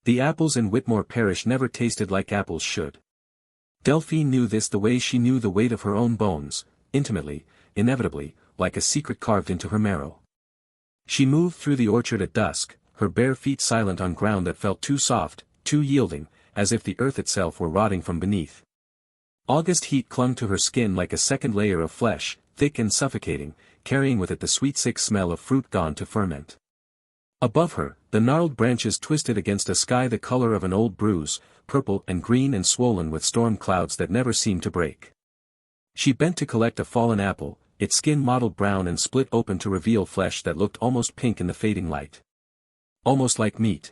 The apples in Whitmore Parish never tasted like apples should. Delphine knew this the way she knew the weight of her own bones, intimately, inevitably, like a secret carved into her marrow. She moved through the orchard at dusk, her bare feet silent on ground that felt too soft, too yielding, as if the earth itself were rotting from beneath. August heat clung to her skin like a second layer of flesh, thick and suffocating, carrying with it the sweet sick smell of fruit gone to ferment. Above her, the gnarled branches twisted against a sky the color of an old bruise, purple and green and swollen with storm clouds that never seemed to break. She bent to collect a fallen apple, its skin mottled brown and split open to reveal flesh that looked almost pink in the fading light. Almost like meat.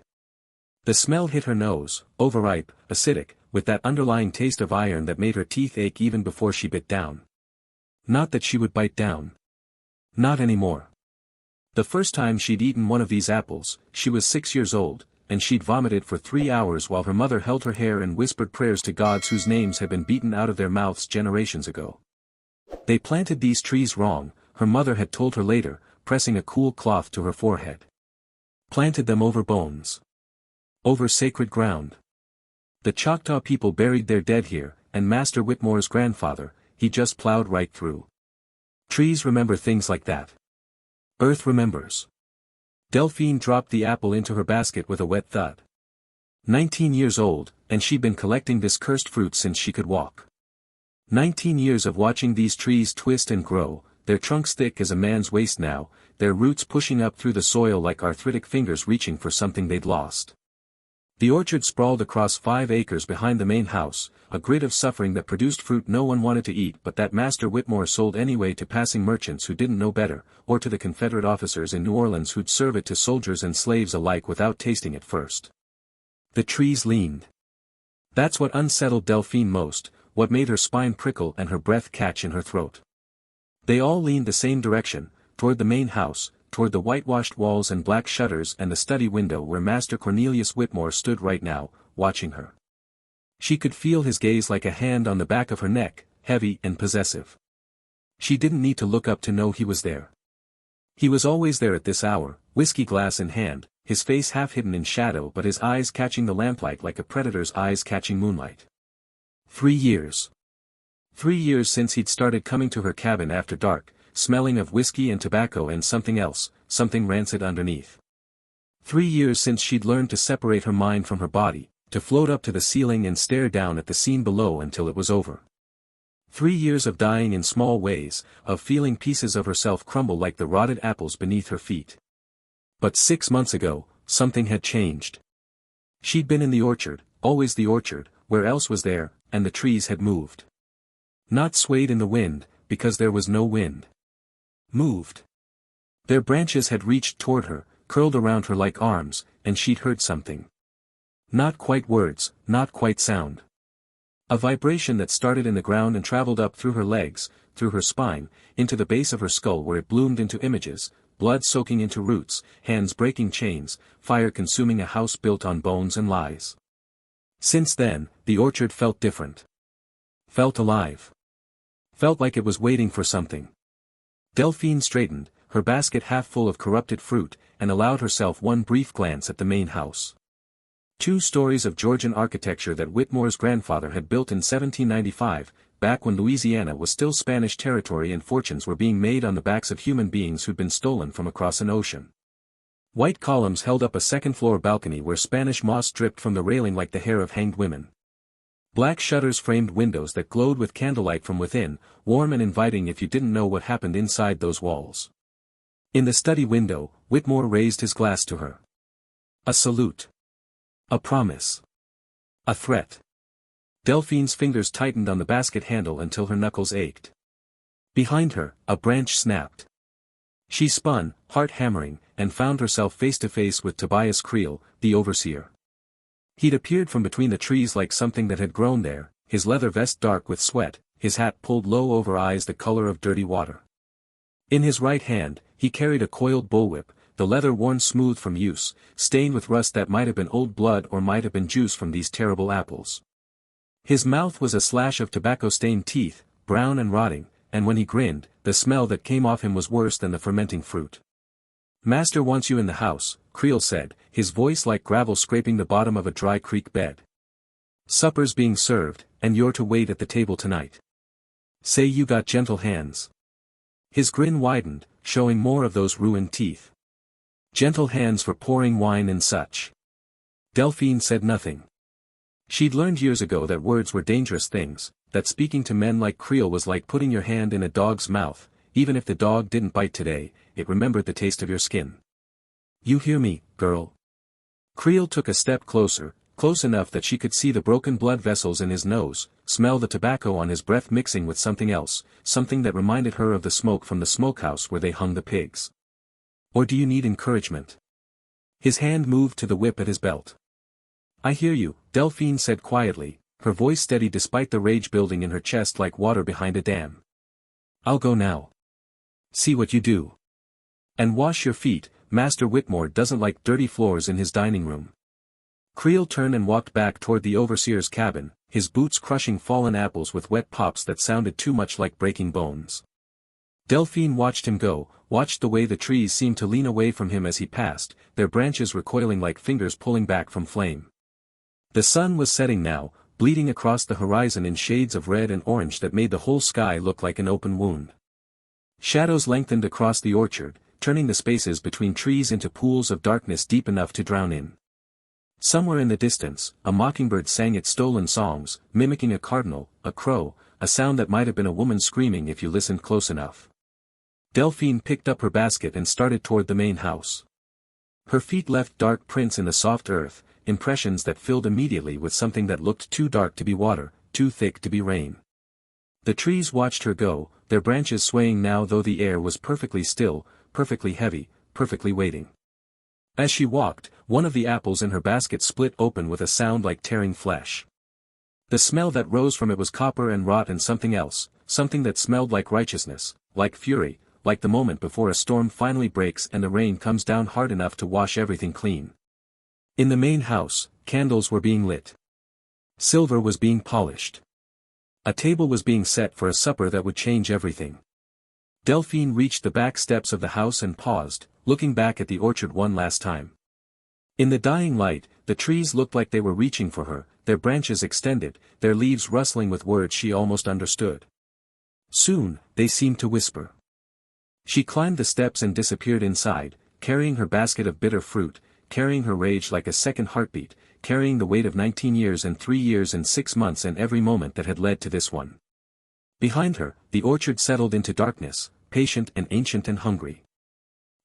The smell hit her nose, overripe, acidic, with that underlying taste of iron that made her teeth ache even before she bit down. Not that she would bite down. Not anymore. The first time she'd eaten one of these apples, she was 6 years old, and she'd vomited for 3 hours while her mother held her hair and whispered prayers to gods whose names had been beaten out of their mouths generations ago. They planted these trees wrong, her mother had told her later, pressing a cool cloth to her forehead. Planted them over bones. Over sacred ground. The Choctaw people buried their dead here, and Master Whitmore's grandfather, he just plowed right through. Trees remember things like that. Earth remembers. Delphine dropped the apple into her basket with a wet thud. 19 years old, and she'd been collecting this cursed fruit since she could walk. 19 years of watching these trees twist and grow, their trunks thick as a man's waist now, their roots pushing up through the soil like arthritic fingers reaching for something they'd lost. The orchard sprawled across 5 acres behind the main house, a grid of suffering that produced fruit no one wanted to eat but that Master Whitmore sold anyway to passing merchants who didn't know better, or to the Confederate officers in New Orleans who'd serve it to soldiers and slaves alike without tasting it first. The trees leaned. That's what unsettled Delphine most, what made her spine prickle and her breath catch in her throat. They all leaned the same direction, toward the main house, toward the whitewashed walls and black shutters and the study window where Master Cornelius Whitmore stood right now, watching her. She could feel his gaze like a hand on the back of her neck, heavy and possessive. She didn't need to look up to know he was there. He was always there at this hour, whiskey glass in hand, his face half hidden in shadow but his eyes catching the lamplight like a predator's eyes catching moonlight. 3 years. 3 years since he'd started coming to her cabin after dark, smelling of whiskey and tobacco and something else, something rancid underneath. 3 years since she'd learned to separate her mind from her body, to float up to the ceiling and stare down at the scene below until it was over. 3 years of dying in small ways, of feeling pieces of herself crumble like the rotted apples beneath her feet. But 6 months ago, something had changed. She'd been in the orchard, always the orchard, where else was there, and the trees had moved. Not swayed in the wind, because there was no wind. Moved. Their branches had reached toward her, curled around her like arms, and she'd heard something. Not quite words, not quite sound. A vibration that started in the ground and traveled up through her legs, through her spine, into the base of her skull where it bloomed into images, blood soaking into roots, hands breaking chains, fire consuming a house built on bones and lies. Since then, the orchard felt different. Felt alive. Felt like it was waiting for something. Delphine straightened, her basket half full of corrupted fruit, and allowed herself one brief glance at the main house. 2 stories of Georgian architecture that Whitmore's grandfather had built in 1795, back when Louisiana was still Spanish territory and fortunes were being made on the backs of human beings who'd been stolen from across an ocean. White columns held up a second-floor balcony where Spanish moss dripped from the railing like the hair of hanged women. Black shutters framed windows that glowed with candlelight from within, warm and inviting if you didn't know what happened inside those walls. In the study window, Whitmore raised his glass to her. A salute. A promise. A threat. Delphine's fingers tightened on the basket handle until her knuckles ached. Behind her, a branch snapped. She spun, heart hammering, and found herself face to face with Tobias Creel, the overseer. He'd appeared from between the trees like something that had grown there, his leather vest dark with sweat, his hat pulled low over eyes the color of dirty water. In his right hand, he carried a coiled bullwhip, the leather worn smooth from use, stained with rust that might have been old blood or might have been juice from these terrible apples. His mouth was a slash of tobacco-stained teeth, brown and rotting, and when he grinned, the smell that came off him was worse than the fermenting fruit. Master wants you in the house, Creel said, his voice like gravel scraping the bottom of a dry creek bed. Supper's being served, and you're to wait at the table tonight. Say you got gentle hands. His grin widened, showing more of those ruined teeth. Gentle hands for pouring wine and such. Delphine said nothing. She'd learned years ago that words were dangerous things, that speaking to men like Creel was like putting your hand in a dog's mouth. Even if the dog didn't bite today, it remembered the taste of your skin. You hear me, girl? Creel took a step closer, close enough that she could see the broken blood vessels in his nose, smell the tobacco on his breath mixing with something else, something that reminded her of the smoke from the smokehouse where they hung the pigs. Or do you need encouragement? His hand moved to the whip at his belt. I hear you, Delphine said quietly, her voice steady despite the rage building in her chest like water behind a dam. I'll go now. See what you do. And wash your feet, Master Whitmore doesn't like dirty floors in his dining room. Creel turned and walked back toward the overseer's cabin, his boots crushing fallen apples with wet pops that sounded too much like breaking bones. Delphine watched him go, watched the way the trees seemed to lean away from him as he passed, their branches recoiling like fingers pulling back from flame. The sun was setting now, bleeding across the horizon in shades of red and orange that made the whole sky look like an open wound. Shadows lengthened across the orchard, turning the spaces between trees into pools of darkness deep enough to drown in. Somewhere in the distance, a mockingbird sang its stolen songs, mimicking a cardinal, a crow, a sound that might have been a woman screaming if you listened close enough. Delphine picked up her basket and started toward the main house. Her feet left dark prints in the soft earth, impressions that filled immediately with something that looked too dark to be water, too thick to be rain. The trees watched her go, their branches swaying now though the air was perfectly still, perfectly heavy, perfectly waiting. As she walked, one of the apples in her basket split open with a sound like tearing flesh. The smell that rose from it was copper and rot and something else, something that smelled like righteousness, like fury, like the moment before a storm finally breaks and the rain comes down hard enough to wash everything clean. In the main house, candles were being lit. Silver was being polished. A table was being set for a supper that would change everything. Delphine reached the back steps of the house and paused, looking back at the orchard one last time. In the dying light, the trees looked like they were reaching for her, their branches extended, their leaves rustling with words she almost understood. Soon, they seemed to whisper. She climbed the steps and disappeared inside, carrying her basket of bitter fruit, carrying her rage like a second heartbeat, carrying the weight of 19 years and 3 years and 6 months and every moment that had led to this one. Behind her, the orchard settled into darkness, patient and ancient and hungry.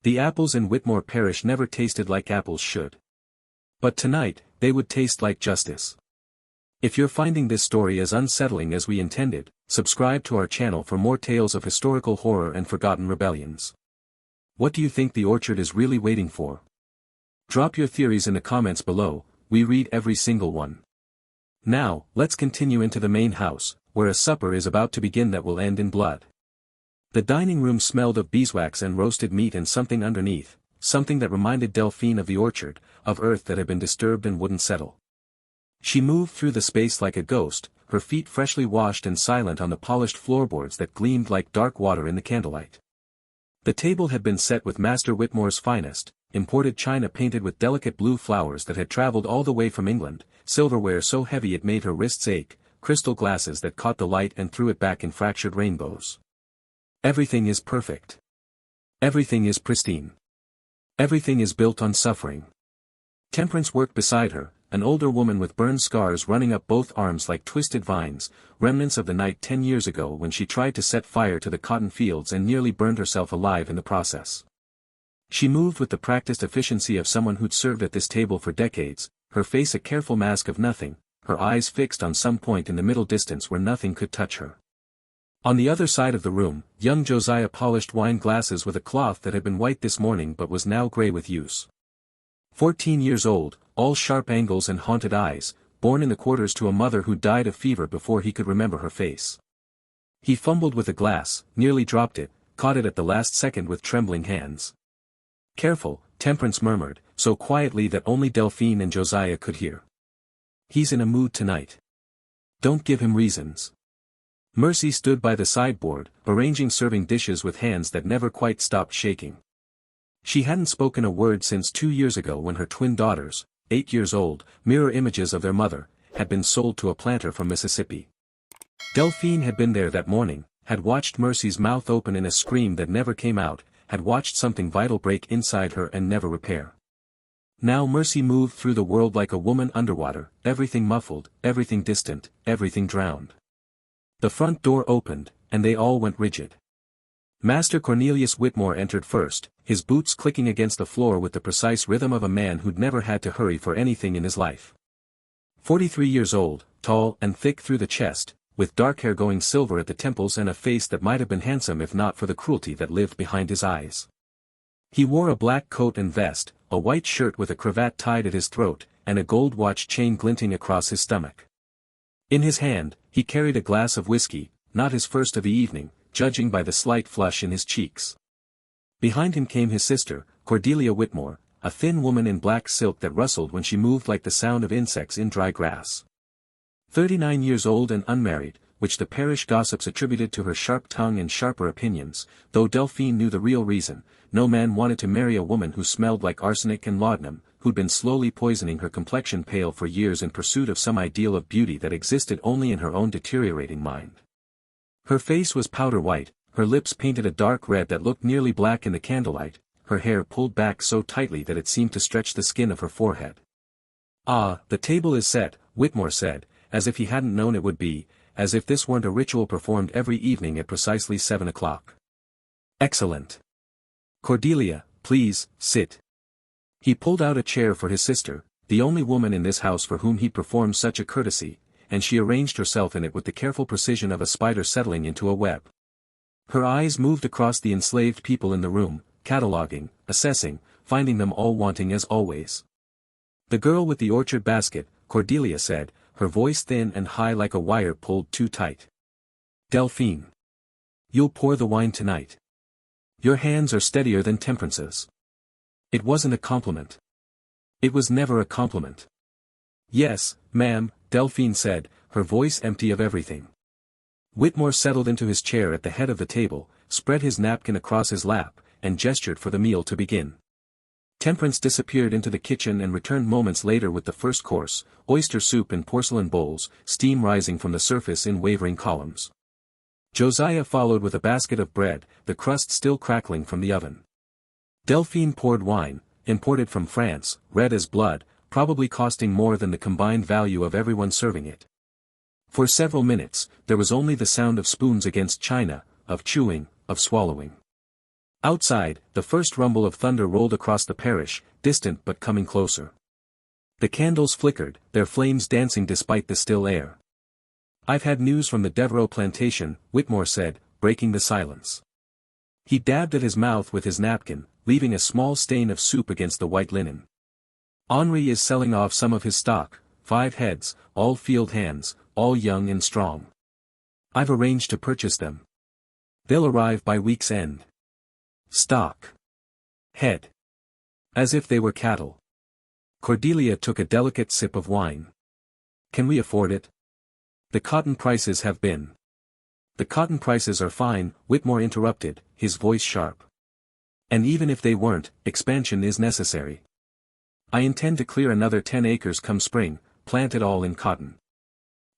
The apples in Whitmore Parish never tasted like apples should. But tonight, they would taste like justice. If you're finding this story as unsettling as we intended, subscribe to our channel for more tales of historical horror and forgotten rebellions. What do you think the orchard is really waiting for? Drop your theories in the comments below, we read every single one. Now, let's continue into the main house, where a supper is about to begin that will end in blood. The dining room smelled of beeswax and roasted meat and something underneath, something that reminded Delphine of the orchard, of earth that had been disturbed and wouldn't settle. She moved through the space like a ghost, her feet freshly washed and silent on the polished floorboards that gleamed like dark water in the candlelight. The table had been set with Master Whitmore's finest, imported china painted with delicate blue flowers that had traveled all the way from England, silverware so heavy it made her wrists ache, crystal glasses that caught the light and threw it back in fractured rainbows. Everything is perfect. Everything is pristine. Everything is built on suffering. Temperance worked beside her, an older woman with burned scars running up both arms like twisted vines, remnants of the night 10 years ago when she tried to set fire to the cotton fields and nearly burned herself alive in the process. She moved with the practiced efficiency of someone who'd served at this table for decades, her face a careful mask of nothing, her eyes fixed on some point in the middle distance where nothing could touch her. On the other side of the room, young Josiah polished wine glasses with a cloth that had been white this morning but was now gray with use. 14 years old, all sharp angles and haunted eyes, born in the quarters to a mother who died of fever before he could remember her face. He fumbled with a glass, nearly dropped it, caught it at the last second with trembling hands. Careful, Temperance murmured, so quietly that only Delphine and Josiah could hear. He's in a mood tonight. Don't give him reasons. Mercy stood by the sideboard, arranging serving dishes with hands that never quite stopped shaking. She hadn't spoken a word since 2 years ago when her twin daughters, 8 years old, mirror images of their mother, had been sold to a planter from Mississippi. Delphine had been there that morning, had watched Mercy's mouth open in a scream that never came out, had watched something vital break inside her and never repair. Now Mercy moved through the world like a woman underwater, everything muffled, everything distant, everything drowned. The front door opened, and they all went rigid. Master Cornelius Whitmore entered first, his boots clicking against the floor with the precise rhythm of a man who'd never had to hurry for anything in his life. 43 years old, tall and thick through the chest, with dark hair going silver at the temples and a face that might have been handsome if not for the cruelty that lived behind his eyes. He wore a black coat and vest, a white shirt with a cravat tied at his throat, and a gold watch chain glinting across his stomach. In his hand, he carried a glass of whiskey, not his first of the evening, judging by the slight flush in his cheeks. Behind him came his sister, Cordelia Whitmore, a thin woman in black silk that rustled when she moved like the sound of insects in dry grass. 39 years old and unmarried, which the parish gossips attributed to her sharp tongue and sharper opinions, though Delphine knew the real reason. No man wanted to marry a woman who smelled like arsenic and laudanum, who'd been slowly poisoning her complexion pale for years in pursuit of some ideal of beauty that existed only in her own deteriorating mind. Her face was powder white, her lips painted a dark red that looked nearly black in the candlelight, her hair pulled back so tightly that it seemed to stretch the skin of her forehead. "Ah, the table is set," Whitmore said, as if he hadn't known it would be, as if this weren't a ritual performed every evening at precisely 7 o'clock. "Excellent. Cordelia, please, sit." He pulled out a chair for his sister, the only woman in this house for whom he performed such a courtesy, and she arranged herself in it with the careful precision of a spider settling into a web. Her eyes moved across the enslaved people in the room, cataloguing, assessing, finding them all wanting as always. "The girl with the orchard basket," Cordelia said, her voice thin and high like a wire pulled too tight. "Delphine. You'll pour the wine tonight. Your hands are steadier than Temperance's." It wasn't a compliment. It was never a compliment. "Yes, ma'am," Delphine said, her voice empty of everything. Whitmore settled into his chair at the head of the table, spread his napkin across his lap, and gestured for the meal to begin. Temperance disappeared into the kitchen and returned moments later with the first course, oyster soup in porcelain bowls, steam rising from the surface in wavering columns. Josiah followed with a basket of bread, the crust still crackling from the oven. Delphine poured wine, imported from France, red as blood, probably costing more than the combined value of everyone serving it. For several minutes, there was only the sound of spoons against china, of chewing, of swallowing. Outside, the first rumble of thunder rolled across the parish, distant but coming closer. The candles flickered, their flames dancing despite the still air. "I've had news from the Devereaux plantation," Whitmore said, breaking the silence. He dabbed at his mouth with his napkin, leaving a small stain of soup against the white linen. "Henri is selling off some of his stock, 5 heads, all field hands, all young and strong. I've arranged to purchase them. They'll arrive by week's end. Stock. Head. As if they were cattle." Cordelia took a delicate sip of wine. "Can we afford it? The cotton prices have been." "The cotton prices are fine," Whitmore interrupted, his voice sharp. "And even if they weren't, expansion is necessary. I intend to clear another 10 acres come spring, plant it all in cotton.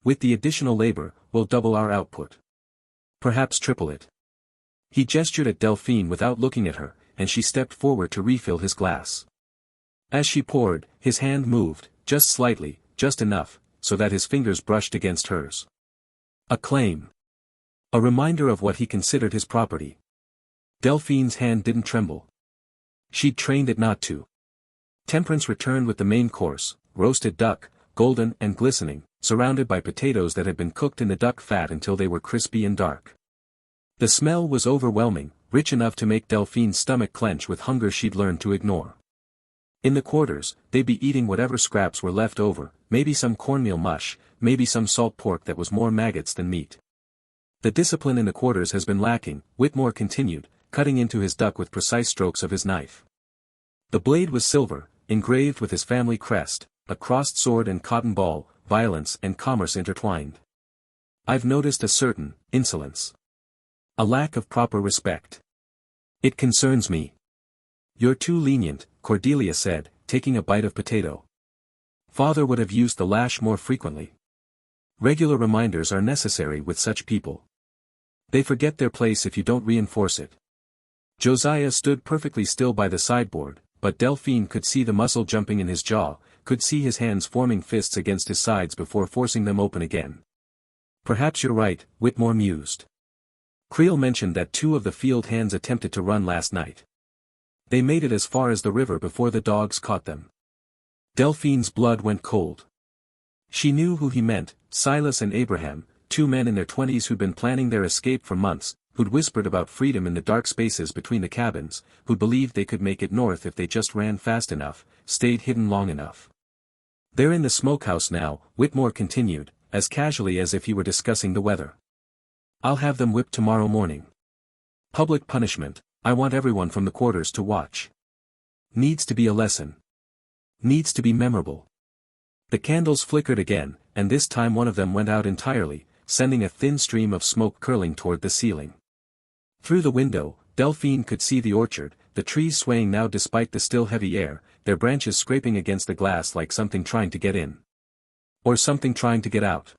With the additional labor, we'll double our output. Perhaps triple it." He gestured at Delphine without looking at her, and she stepped forward to refill his glass. As she poured, his hand moved, just slightly, just enough, so that his fingers brushed against hers. A claim. A reminder of what he considered his property. Delphine's hand didn't tremble. She'd trained it not to. Temperance returned with the main course, roasted duck, golden and glistening, surrounded by potatoes that had been cooked in the duck fat until they were crispy and dark. The smell was overwhelming, rich enough to make Delphine's stomach clench with hunger she'd learned to ignore. In the quarters, they'd be eating whatever scraps were left over, maybe some cornmeal mush, maybe some salt pork that was more maggots than meat. "The discipline in the quarters has been lacking," Whitmore continued, cutting into his duck with precise strokes of his knife. The blade was silver, engraved with his family crest, a crossed sword and cotton ball, violence and commerce intertwined. "I've noticed a certain insolence. A lack of proper respect. It concerns me." You're too lenient, Cordelia said, taking a bite of potato. Father would have used the lash more frequently. Regular reminders are necessary with such people. They forget their place if you don't reinforce it. Josiah stood perfectly still by the sideboard, but Delphine could see the muscle jumping in his jaw, could see his hands forming fists against his sides before forcing them open again. Perhaps you're right, Whitmore mused. Creel mentioned that 2 of the field hands attempted to run last night. They made it as far as the river before the dogs caught them. Delphine's blood went cold. She knew who he meant, Silas and Abraham, 2 men in their 20s who'd been planning their escape for months, who'd whispered about freedom in the dark spaces between the cabins, who'd believed they could make it north if they just ran fast enough, stayed hidden long enough. They're in the smokehouse now, Whitmore continued, as casually as if he were discussing the weather. I'll have them whipped tomorrow morning. Public punishment, I want everyone from the quarters to watch. Needs to be a lesson. Needs to be memorable. The candles flickered again, and this time one of them went out entirely, sending a thin stream of smoke curling toward the ceiling. Through the window, Delphine could see the orchard, the trees swaying now despite the still heavy air, their branches scraping against the glass like something trying to get in. Or something trying to get out.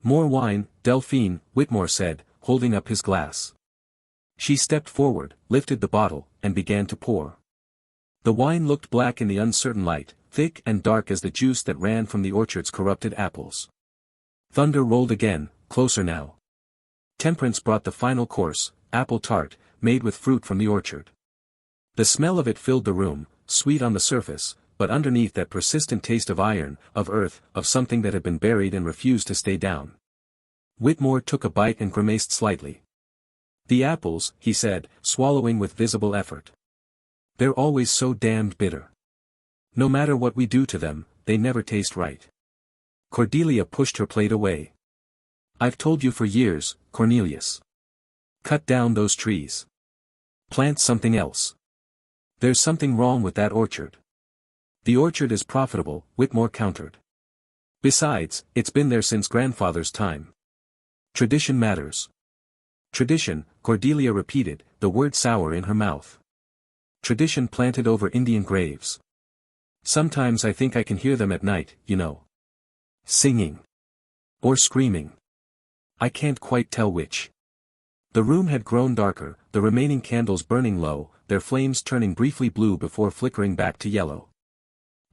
More wine, Delphine, Whitmore said, holding up his glass. She stepped forward, lifted the bottle, and began to pour. The wine looked black in the uncertain light, thick and dark as the juice that ran from the orchard's corrupted apples. Thunder rolled again, closer now. Temperance brought the final course, apple tart, made with fruit from the orchard. The smell of it filled the room, sweet on the surface, but underneath that persistent taste of iron, of earth, of something that had been buried and refused to stay down. Whitmore took a bite and grimaced slightly. The apples, he said, swallowing with visible effort. They're always so damned bitter. No matter what we do to them, they never taste right. Cordelia pushed her plate away. I've told you for years, Cornelius. Cut down those trees. Plant something else. There's something wrong with that orchard. The orchard is profitable, Whitmore countered. Besides, it's been there since grandfather's time. Tradition matters. Tradition, Cordelia repeated, the word sour in her mouth. Tradition planted over Indian graves. Sometimes I think I can hear them at night, you know. Singing. Or screaming. I can't quite tell which. The room had grown darker, the remaining candles burning low, their flames turning briefly blue before flickering back to yellow.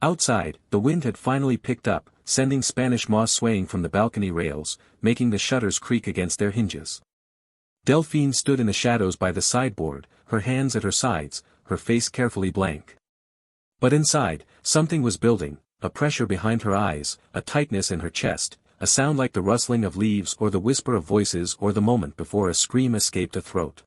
Outside, the wind had finally picked up, sending Spanish moss swaying from the balcony rails, making the shutters creak against their hinges. Delphine stood in the shadows by the sideboard, her hands at her sides, her face carefully blank. But inside, something was building, a pressure behind her eyes, a tightness in her chest, a sound like the rustling of leaves or the whisper of voices or the moment before a scream escaped a throat.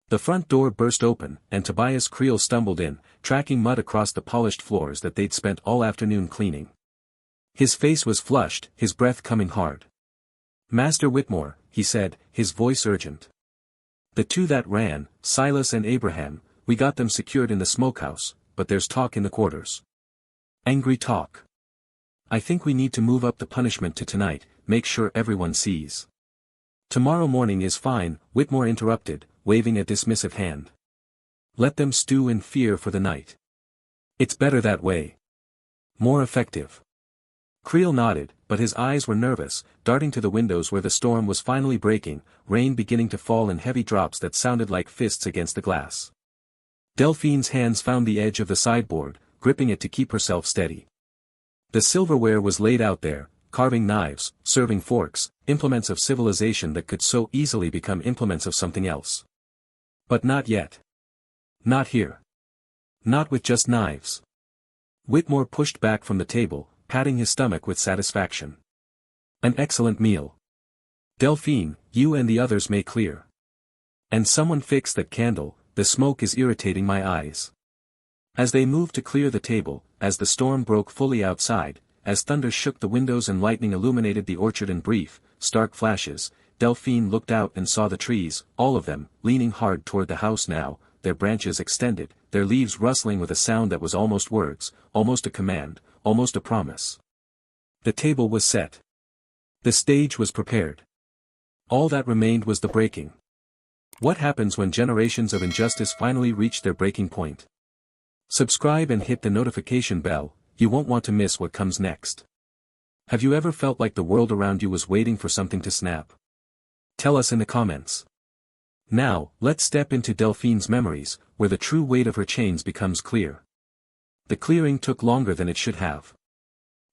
The front door burst open, and Tobias Creel stumbled in, tracking mud across the polished floors that they'd spent all afternoon cleaning. His face was flushed, his breath coming hard. Master Whitmore, he said, his voice urgent. The 2 that ran, Silas and Abraham, we got them secured in the smokehouse, but there's talk in the quarters. Angry talk. I think we need to move up the punishment to tonight, make sure everyone sees. Tomorrow morning is fine, Whitmore interrupted, waving a dismissive hand. Let them stew in fear for the night. It's better that way. More effective. Creel nodded, but his eyes were nervous, darting to the windows where the storm was finally breaking, rain beginning to fall in heavy drops that sounded like fists against the glass. Delphine's hands found the edge of the sideboard, gripping it to keep herself steady. The silverware was laid out there, carving knives, serving forks, implements of civilization that could so easily become implements of something else. But not yet. Not here. Not with just knives. Whitmore pushed back from the table, patting his stomach with satisfaction. An excellent meal. Delphine, you and the others may clear. And someone fix that candle, the smoke is irritating my eyes. As they moved to clear the table, as the storm broke fully outside, as thunder shook the windows and lightning illuminated the orchard in brief, stark flashes, Delphine looked out and saw the trees, all of them, leaning hard toward the house now, their branches extended, their leaves rustling with a sound that was almost words, almost a command, almost a promise. The table was set. The stage was prepared. All that remained was the breaking. What happens when generations of injustice finally reach their breaking point? Subscribe and hit the notification bell, you won't want to miss what comes next. Have you ever felt like the world around you was waiting for something to snap? Tell us in the comments. Now, let's step into Delphine's memories, where the true weight of her chains becomes clear. The clearing took longer than it should have.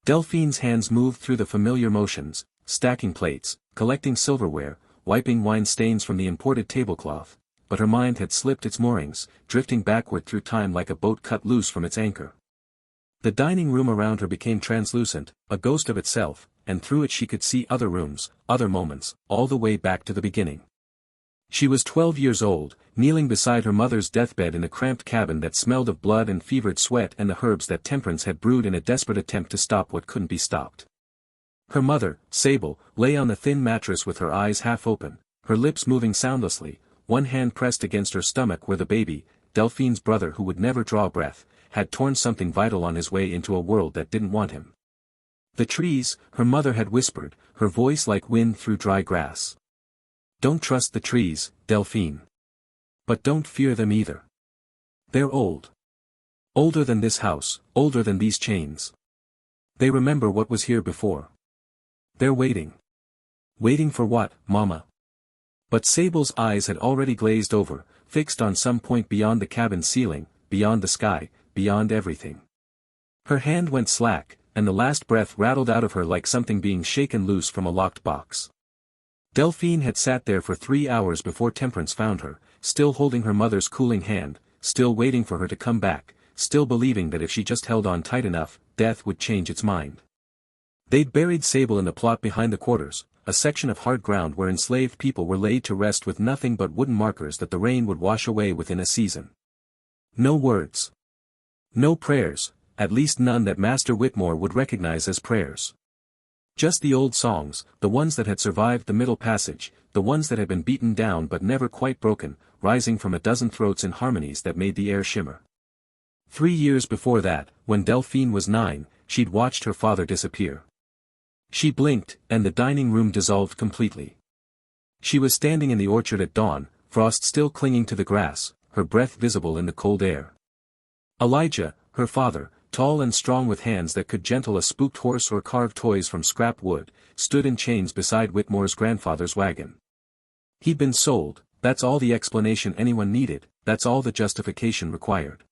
Delphine's hands moved through the familiar motions, stacking plates, collecting silverware, wiping wine stains from the imported tablecloth, but her mind had slipped its moorings, drifting backward through time like a boat cut loose from its anchor. The dining room around her became translucent, a ghost of itself, and through it she could see other rooms, other moments, all the way back to the beginning. She was 12 years old, kneeling beside her mother's deathbed in a cramped cabin that smelled of blood and fevered sweat and the herbs that Temperance had brewed in a desperate attempt to stop what couldn't be stopped. Her mother, Sable, lay on the thin mattress with her eyes half open, her lips moving soundlessly, one hand pressed against her stomach where the baby, Delphine's brother who would never draw breath, had torn something vital on his way into a world that didn't want him. The trees, her mother had whispered, her voice like wind through dry grass. Don't trust the trees, Delphine. But don't fear them either. They're old. Older than this house, older than these chains. They remember what was here before. They're waiting. Waiting for what, Mama? But Sable's eyes had already glazed over, fixed on some point beyond the cabin ceiling, beyond the sky, beyond everything. Her hand went slack, and the last breath rattled out of her like something being shaken loose from a locked box. Delphine had sat there for 3 hours before Temperance found her, still holding her mother's cooling hand, still waiting for her to come back, still believing that if she just held on tight enough, death would change its mind. They'd buried Sable in the plot behind the quarters, a section of hard ground where enslaved people were laid to rest with nothing but wooden markers that the rain would wash away within a season. No words. No prayers, at least none that Master Whitmore would recognize as prayers. Just the old songs, the ones that had survived the Middle Passage, the ones that had been beaten down but never quite broken, rising from a dozen throats in harmonies that made the air shimmer. 3 years before that, when Delphine was 9, she'd watched her father disappear. She blinked, and the dining room dissolved completely. She was standing in the orchard at dawn, frost still clinging to the grass, her breath visible in the cold air. Elijah, her father, tall and strong with hands that could gentle a spooked horse or carve toys from scrap wood, stood in chains beside Whitmore's grandfather's wagon. He'd been sold, that's all the explanation anyone needed, that's all the justification required.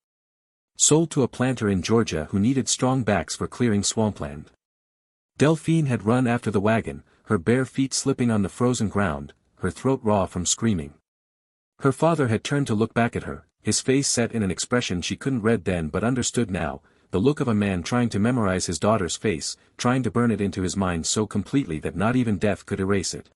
Sold to a planter in Georgia who needed strong backs for clearing swampland. Delphine had run after the wagon, her bare feet slipping on the frozen ground, her throat raw from screaming. Her father had turned to look back at her, his face set in an expression she couldn't read then but understood now, the look of a man trying to memorize his daughter's face, trying to burn it into his mind so completely that not even death could erase it.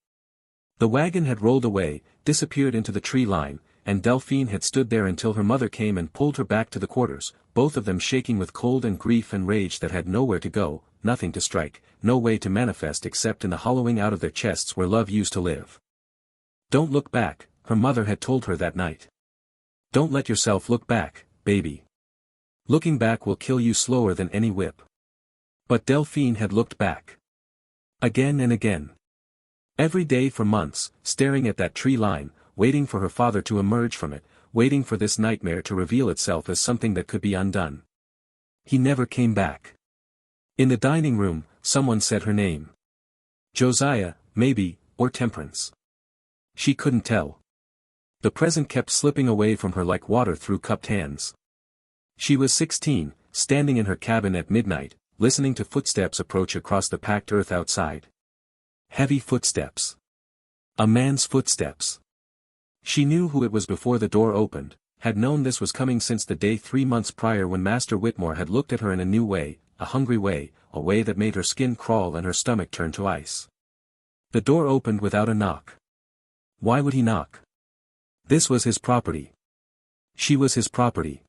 The wagon had rolled away, disappeared into the tree line, and Delphine had stood there until her mother came and pulled her back to the quarters, both of them shaking with cold and grief and rage that had nowhere to go, nothing to strike, no way to manifest except in the hollowing out of their chests where love used to live. Don't look back, her mother had told her that night. Don't let yourself look back, baby. Looking back will kill you slower than any whip. But Delphine had looked back. Again and again. Every day for months, staring at that tree line, waiting for her father to emerge from it, waiting for this nightmare to reveal itself as something that could be undone. He never came back. In the dining room, someone said her name. Josiah, maybe, or Temperance. She couldn't tell. The present kept slipping away from her like water through cupped hands. She was 16, standing in her cabin at midnight, listening to footsteps approach across the packed earth outside. Heavy footsteps. A man's footsteps. She knew who it was before the door opened, had known this was coming since the day 3 months prior when Master Whitmore had looked at her in a new way, a hungry way, a way that made her skin crawl and her stomach turn to ice. The door opened without a knock. Why would he knock? This was his property. She was his property.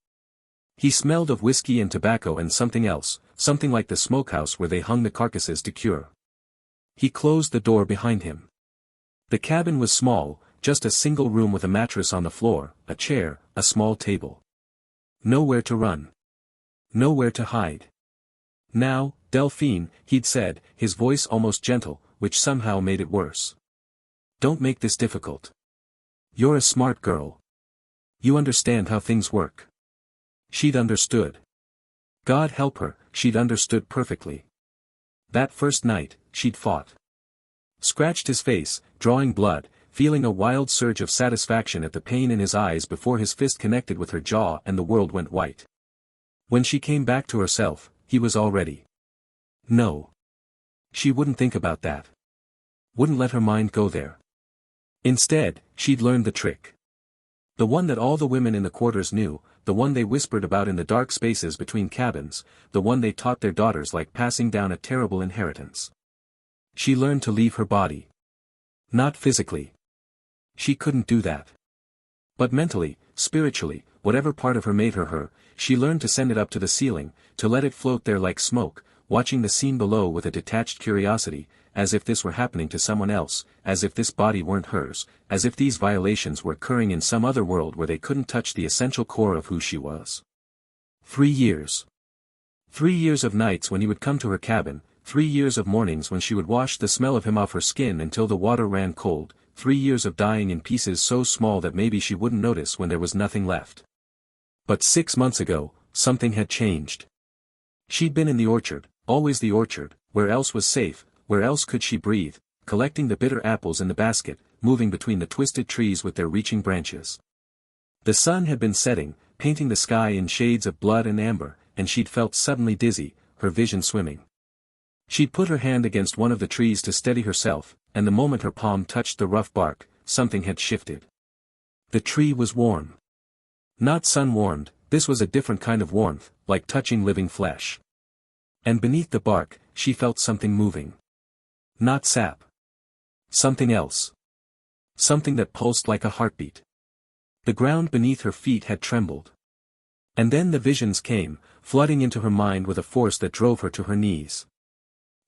He smelled of whiskey and tobacco and something else, something like the smokehouse where they hung the carcasses to cure. He closed the door behind him. The cabin was small, just a single room with a mattress on the floor, a chair, a small table. Nowhere to run. Nowhere to hide. Now, Delphine, he'd said, his voice almost gentle, which somehow made it worse. Don't make this difficult. You're a smart girl. You understand how things work. She'd understood. God help her, she'd understood perfectly. That first night, she'd fought. Scratched his face, drawing blood, feeling a wild surge of satisfaction at the pain in his eyes before his fist connected with her jaw and the world went white. When she came back to herself, he was already. No. She wouldn't think about that. Wouldn't let her mind go there. Instead, she'd learned the trick. The one that all the women in the quarters knew, the one they whispered about in the dark spaces between cabins, the one they taught their daughters like passing down a terrible inheritance. She learned to leave her body. Not physically. She couldn't do that. But mentally, spiritually, whatever part of her made her, she learned to send it up to the ceiling, to let it float there like smoke, watching the scene below with a detached curiosity, as if this were happening to someone else, as if this body weren't hers, as if these violations were occurring in some other world where they couldn't touch the essential core of who she was. 3 years. 3 years of nights when he would come to her cabin, 3 years of mornings when she would wash the smell of him off her skin until the water ran cold, 3 years of dying in pieces so small that maybe she wouldn't notice when there was nothing left. But 6 months ago, something had changed. She'd been in the orchard, always the orchard, where else was safe, where else could she breathe, collecting the bitter apples in the basket, moving between the twisted trees with their reaching branches. The sun had been setting, painting the sky in shades of blood and amber, and she'd felt suddenly dizzy, her vision swimming. She'd put her hand against one of the trees to steady herself, and the moment her palm touched the rough bark, something had shifted. The tree was warm. Not sun-warmed, this was a different kind of warmth, like touching living flesh. And beneath the bark, she felt something moving. Not sap. Something else. Something that pulsed like a heartbeat. The ground beneath her feet had trembled. And then the visions came, flooding into her mind with a force that drove her to her knees.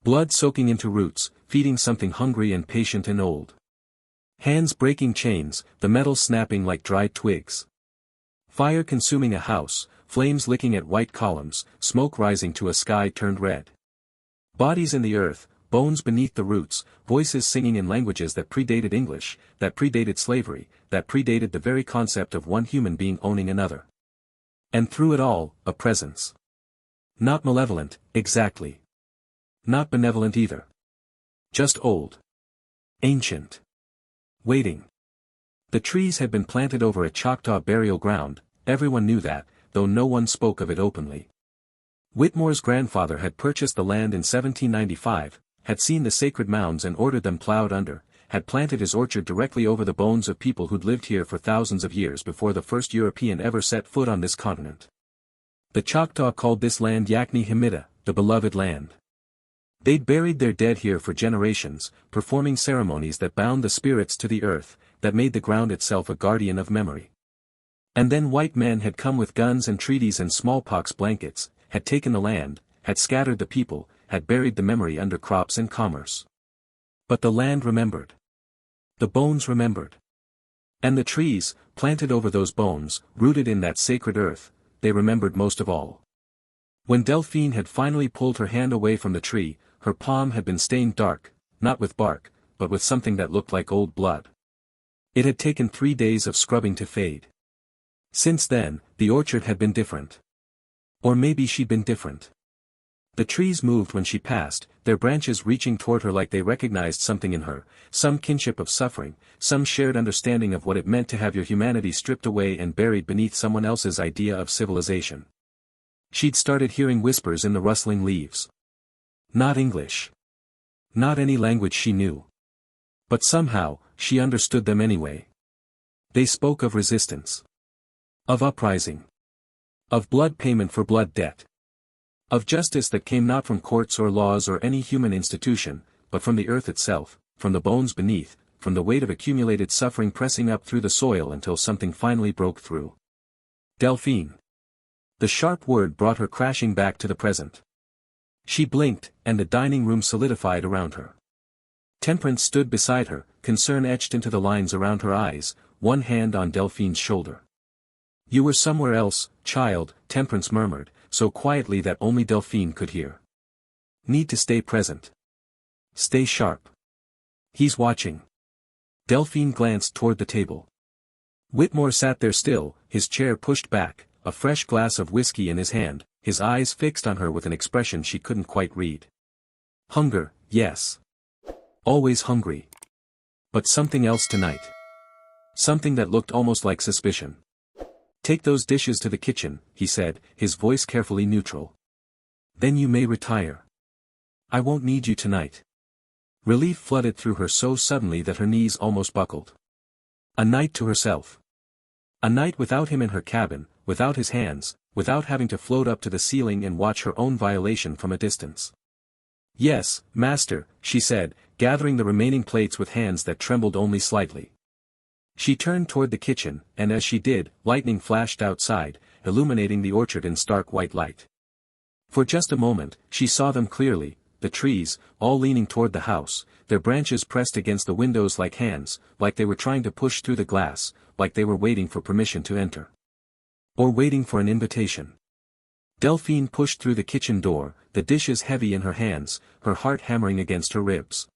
Blood soaking into roots, feeding something hungry and patient and old. Hands breaking chains, the metal snapping like dried twigs. Fire consuming a house, flames licking at white columns, smoke rising to a sky turned red. Bodies in the earth, bones beneath the roots, voices singing in languages that predated English, that predated slavery, that predated the very concept of one human being owning another. And through it all, a presence. Not malevolent, exactly. Not benevolent either. Just old. Ancient. Waiting. The trees had been planted over a Choctaw burial ground, everyone knew that, though no one spoke of it openly. Whitmore's grandfather had purchased the land in 1795, had seen the sacred mounds and ordered them plowed under, had planted his orchard directly over the bones of people who'd lived here for thousands of years before the first European ever set foot on this continent. The Choctaw called this land Yakni Himida, the beloved land. They'd buried their dead here for generations, performing ceremonies that bound the spirits to the earth, that made the ground itself a guardian of memory. And then white men had come with guns and treaties and smallpox blankets, had taken the land, had scattered the people, had buried the memory under crops and commerce. But the land remembered. The bones remembered. And the trees, planted over those bones, rooted in that sacred earth, they remembered most of all. When Delphine had finally pulled her hand away from the tree, her palm had been stained dark, not with bark, but with something that looked like old blood. It had taken 3 days of scrubbing to fade. Since then, the orchard had been different. Or maybe she'd been different. The trees moved when she passed, their branches reaching toward her like they recognized something in her, some kinship of suffering, some shared understanding of what it meant to have your humanity stripped away and buried beneath someone else's idea of civilization. She'd started hearing whispers in the rustling leaves. Not English. Not any language she knew. But somehow, she understood them anyway. They spoke of resistance. Of uprising. Of blood payment for blood debt. Of justice that came not from courts or laws or any human institution, but from the earth itself, from the bones beneath, from the weight of accumulated suffering pressing up through the soil until something finally broke through. Delphine. The sharp word brought her crashing back to the present. She blinked, and the dining room solidified around her. Temperance stood beside her, concern etched into the lines around her eyes, one hand on Delphine's shoulder. "You were somewhere else, child," Temperance murmured, so quietly that only Delphine could hear. "Need to stay present. Stay sharp. He's watching." Delphine glanced toward the table. Whitmore sat there still, his chair pushed back, a fresh glass of whiskey in his hand, his eyes fixed on her with an expression she couldn't quite read. Hunger, yes. Always hungry. But something else tonight. Something that looked almost like suspicion. Take those dishes to the kitchen, he said, his voice carefully neutral. Then you may retire. I won't need you tonight. Relief flooded through her so suddenly that her knees almost buckled. A night to herself. A night without him in her cabin, without his hands, without having to float up to the ceiling and watch her own violation from a distance. Yes, master, she said, gathering the remaining plates with hands that trembled only slightly. She turned toward the kitchen, and as she did, lightning flashed outside, illuminating the orchard in stark white light. For just a moment, she saw them clearly, the trees, all leaning toward the house, their branches pressed against the windows like hands, like they were trying to push through the glass, like they were waiting for permission to enter. Or waiting for an invitation. Delphine pushed through the kitchen door, the dishes heavy in her hands, her heart hammering against her ribs.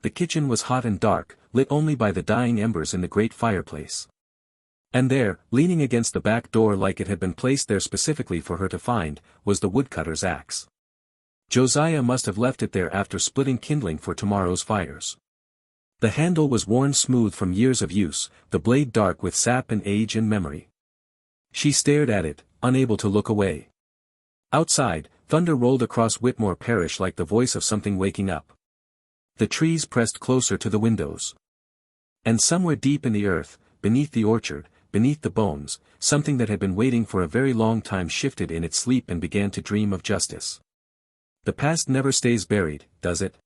The kitchen was hot and dark, lit only by the dying embers in the great fireplace. And there, leaning against the back door like it had been placed there specifically for her to find, was the woodcutter's axe. Josiah must have left it there after splitting kindling for tomorrow's fires. The handle was worn smooth from years of use, the blade dark with sap and age and memory. She stared at it, unable to look away. Outside, thunder rolled across Whitmore Parish like the voice of something waking up. The trees pressed closer to the windows. And somewhere deep in the earth, beneath the orchard, beneath the bones, something that had been waiting for a very long time shifted in its sleep and began to dream of justice. The past never stays buried, does it?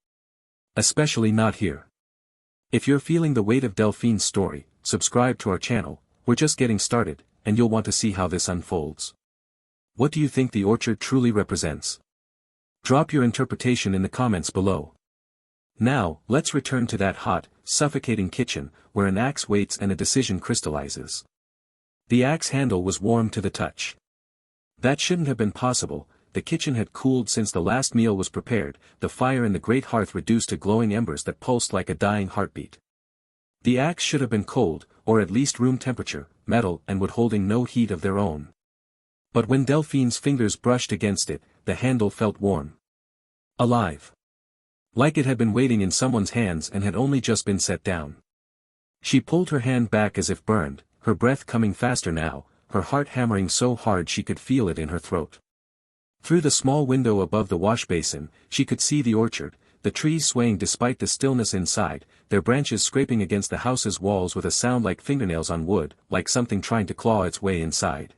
Especially not here. If you're feeling the weight of Delphine's story, subscribe to our channel, we're just getting started, and you'll want to see how this unfolds. What do you think the orchard truly represents? Drop your interpretation in the comments below. Now, let's return to that hot, suffocating kitchen, where an axe waits and a decision crystallizes. The axe handle was warm to the touch. That shouldn't have been possible, the kitchen had cooled since the last meal was prepared, the fire in the great hearth reduced to glowing embers that pulsed like a dying heartbeat. The axe should have been cold, or at least room temperature, metal and wood holding no heat of their own. But when Delphine's fingers brushed against it, the handle felt warm. Alive. Like it had been waiting in someone's hands and had only just been set down. She pulled her hand back as if burned, her breath coming faster now, her heart hammering so hard she could feel it in her throat. Through the small window above the wash basin, she could see the orchard, the trees swaying despite the stillness inside, their branches scraping against the house's walls with a sound like fingernails on wood, like something trying to claw its way inside.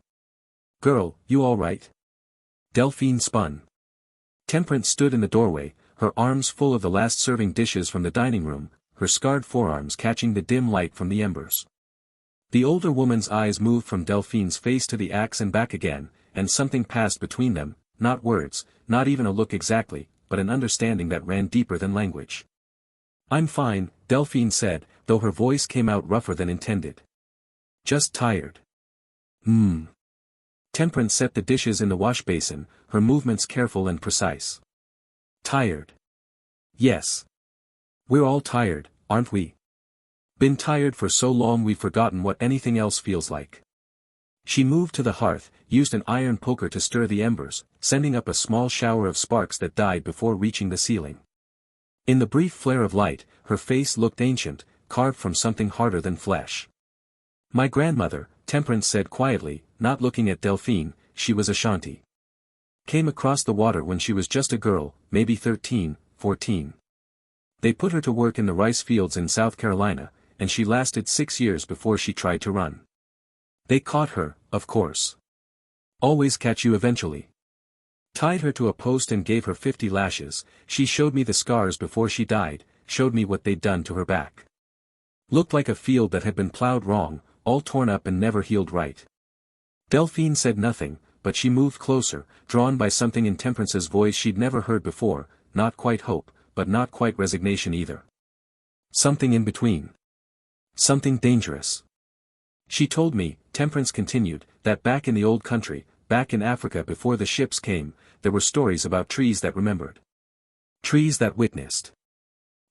Girl, you all right? Delphine spun. Temperance stood in the doorway, her arms full of the last serving dishes from the dining room, her scarred forearms catching the dim light from the embers. The older woman's eyes moved from Delphine's face to the axe and back again, and something passed between them, not words, not even a look exactly, but an understanding that ran deeper than language. I'm fine, Delphine said, though her voice came out rougher than intended. Just tired. Temperance set the dishes in the wash basin, her movements careful and precise. Tired. Yes. We're all tired, aren't we? Been tired for so long we've forgotten what anything else feels like. She moved to the hearth, used an iron poker to stir the embers, sending up a small shower of sparks that died before reaching the ceiling. In the brief flare of light, her face looked ancient, carved from something harder than flesh. My grandmother, Temperance said quietly, not looking at Delphine, she was Ashanti. Came across the water when she was just a girl, maybe 13, 14. They put her to work in the rice fields in South Carolina, and she lasted 6 years before she tried to run. They caught her, of course. Always catch you eventually. Tied her to a post and gave her 50 lashes, she showed me the scars before she died, showed me what they'd done to her back. Looked like a field that had been plowed wrong, all torn up and never healed right. Delphine said nothing, but she moved closer, drawn by something in Temperance's voice she'd never heard before, not quite hope, but not quite resignation either. Something in between. Something dangerous. She told me, Temperance continued, that back in the old country, back in Africa before the ships came, there were stories about trees that remembered. Trees that witnessed.